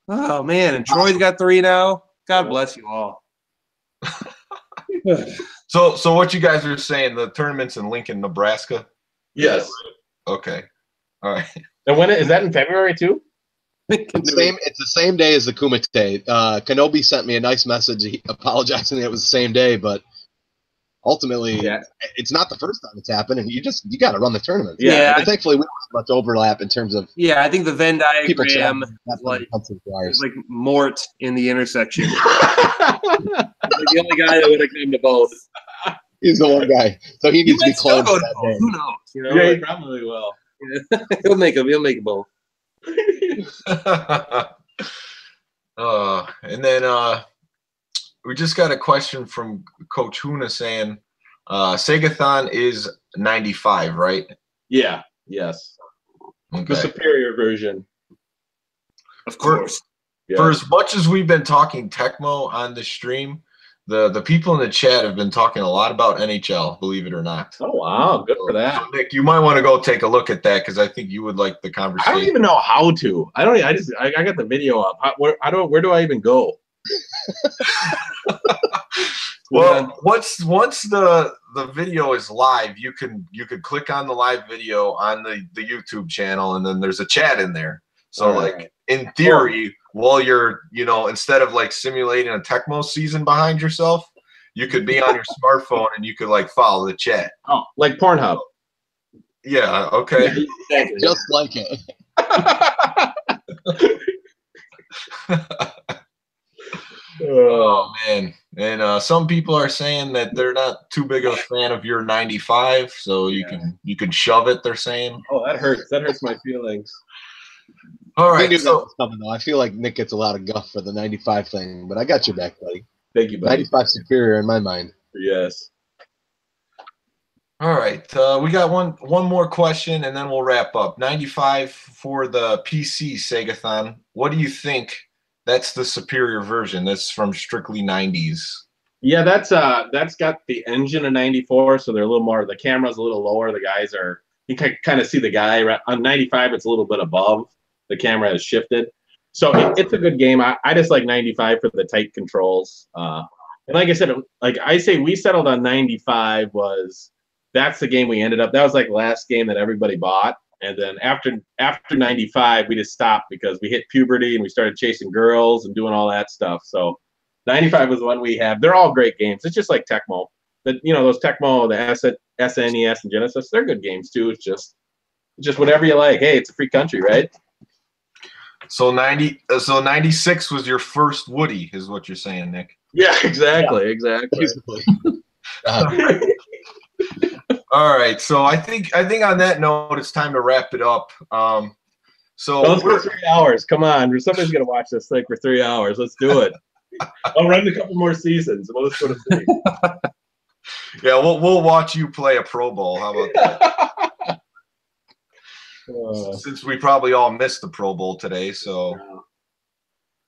Oh man, and Troy's got 3 now. God bless you all. So what you guys are saying, the tournament's in Lincoln, Nebraska? Yes. Okay. All right. And when is that in February too? It's the same day as the Kumite. Kenobi sent me a nice message apologizing that it was the same day, but ultimately it's not the first time it's happened, and you got to run the tournament. Yeah. And thankfully we don't have much overlap in terms of I think the Venn diagram is like Mort in the intersection. The only guy that would have come to both. He's the one guy, so he needs to be close. Who knows? Yeah, he probably will. He'll make them both. And then we just got a question from Coach Huna saying Segathon is 95, right? Yeah. Yes. Okay. The superior version. Of course. For as much as we've been talking Tecmo on the stream, the people in the chat have been talking a lot about NHL, believe it or not. Oh, wow. Good for that. So, Nick, you might want to go take a look at that because I think you would like the conversation. I don't even know how to. I got the video up. Where do I even go? Well, once the video is live, you could click on the live video on the YouTube channel, and then there's a chat in there. So like in theory, while you're instead of like simulating a Tecmo season behind yourself, you could be on your smartphone and you could like follow the chat. Oh, like Pornhub. Yeah. Okay. Just like it. Oh man. And some people are saying that they're not too big of a fan of your 95, so you can shove it, they're saying. Oh, that hurts. That hurts my feelings. All right. I knew that was coming, though. I feel like Nick gets a lot of guff for the 95 thing, but I got your back, buddy. Thank you, buddy. 95 superior in my mind. Yes. All right. We got one more question, and then we'll wrap up. 95 for the PC Segathon. What do you think? That's the superior version. That's from Strictly 90s. Yeah, that's got the engine of 94, so they're a little more. The camera's a little lower. The guys are. You can kind of see the guy on 95. It's a little bit above. The camera has shifted, so it's a good game. I just like 95 for the tight controls. And like I said, we settled on 95 that's the game we ended up. That was like the last game that everybody bought. And then after 95, we just stopped because we hit puberty and we started chasing girls and doing all that stuff. So 95 was the one we have. They're all great games. It's just like Tecmo. But those Tecmo, the SNES and Genesis, they're good games too. It's just whatever you like. Hey, it's a free country, right? So 96 was your first Woody, is what you're saying, Nick. Yeah, exactly. All right, so I think on that note, it's time to wrap it up. So let's go 3 hours. Come on, somebody's gonna watch this thing for 3 hours. Let's do it. I'll run a couple more seasons. We'll just go to sleep. Yeah, we'll watch you play a Pro Bowl. How about that? Since we probably all missed the Pro Bowl today, so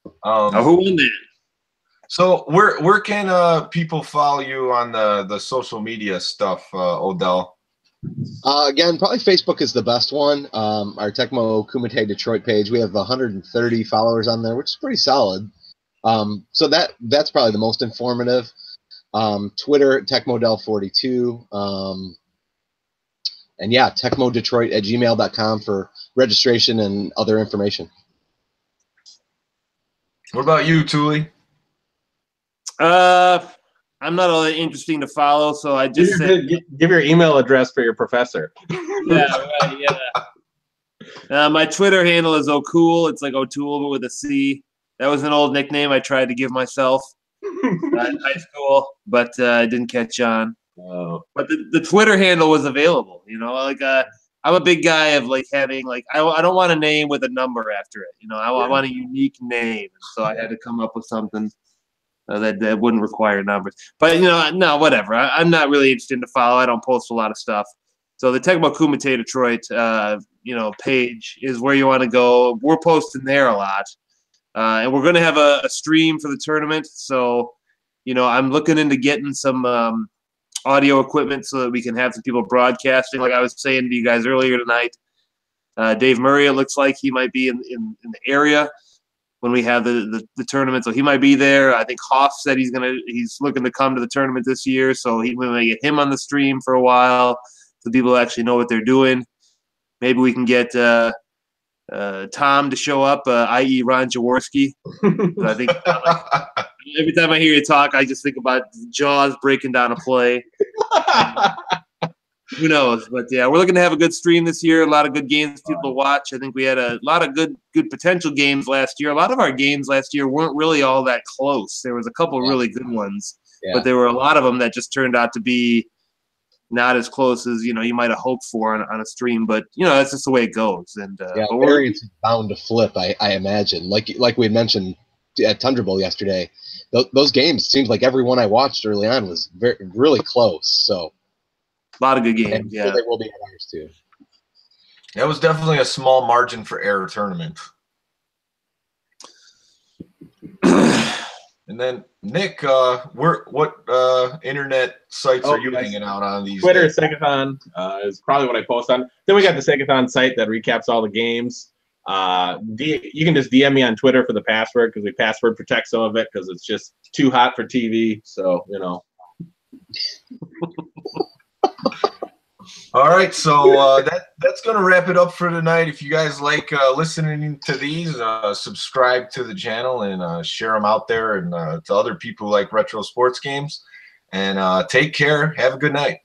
who won that? So where can people follow you on the social media stuff, Odell? Again, probably Facebook is the best one. Our Tecmo Kumite Detroit page, we have 130 followers on there, which is pretty solid. So that's probably the most informative. Twitter, TecmoDel42. And yeah, TecmoDetroit@gmail.com for registration and other information. What about you, Toolie? I'm not all that interesting to follow, so I just give your email address for your professor. Yeah, right, yeah. My Twitter handle is O'Cool. It's like O'Toole, but with a C. That was an old nickname I tried to give myself in high school, but I didn't catch on. Oh. But the Twitter handle was available. You know, like I'm a big guy of like having like I don't want a name with a number after it. You know, I want a unique name, so I had to come up with something that wouldn't require numbers. But you know, no, whatever. I'm not really interested to follow. I don't post a lot of stuff. So the Tecmo Kumite Detroit, page is where you want to go. We're posting there a lot, and we're going to have a stream for the tournament. So, you know, I'm looking into getting some audio equipment so that we can have some people broadcasting. Like I was saying to you guys earlier tonight, Dave Murray, it looks like he might be in the area when we have the tournament, so he might be there. I think Hoff said he's looking to come to the tournament this year, so we may get him on the stream for a while, so people actually know what they're doing. Maybe we can get Tom to show up, i.e. Ron Jaworski. I think every time I hear you talk, I just think about Jaws breaking down a play. Who knows? But yeah, we're looking to have a good stream this year. A lot of good games for people to watch. I think we had a lot of good potential games last year. A lot of our games last year weren't really all that close. There was a couple really good ones, but there were a lot of them that just turned out to be not as close as you might have hoped for on a stream. But that's just the way it goes. And variance is bound to flip. I imagine. Like we had mentioned at Tundra Bowl yesterday, those games seems like every one I watched early on was really close. So. A lot of good games, yeah. They will be ours too. That was definitely a small margin for error tournament. And then Nick, what internet sites are you hanging out on these Twitter, days? Segathon is probably what I post on. Then we got the Segathon site that recaps all the games. You can just DM me on Twitter for the password because we password protect some of it because it's just too hot for TV. So All right, so that's going to wrap it up for tonight. If you guys like listening to these, subscribe to the channel and share them out there and to other people who like retro sports games. And take care. Have a good night.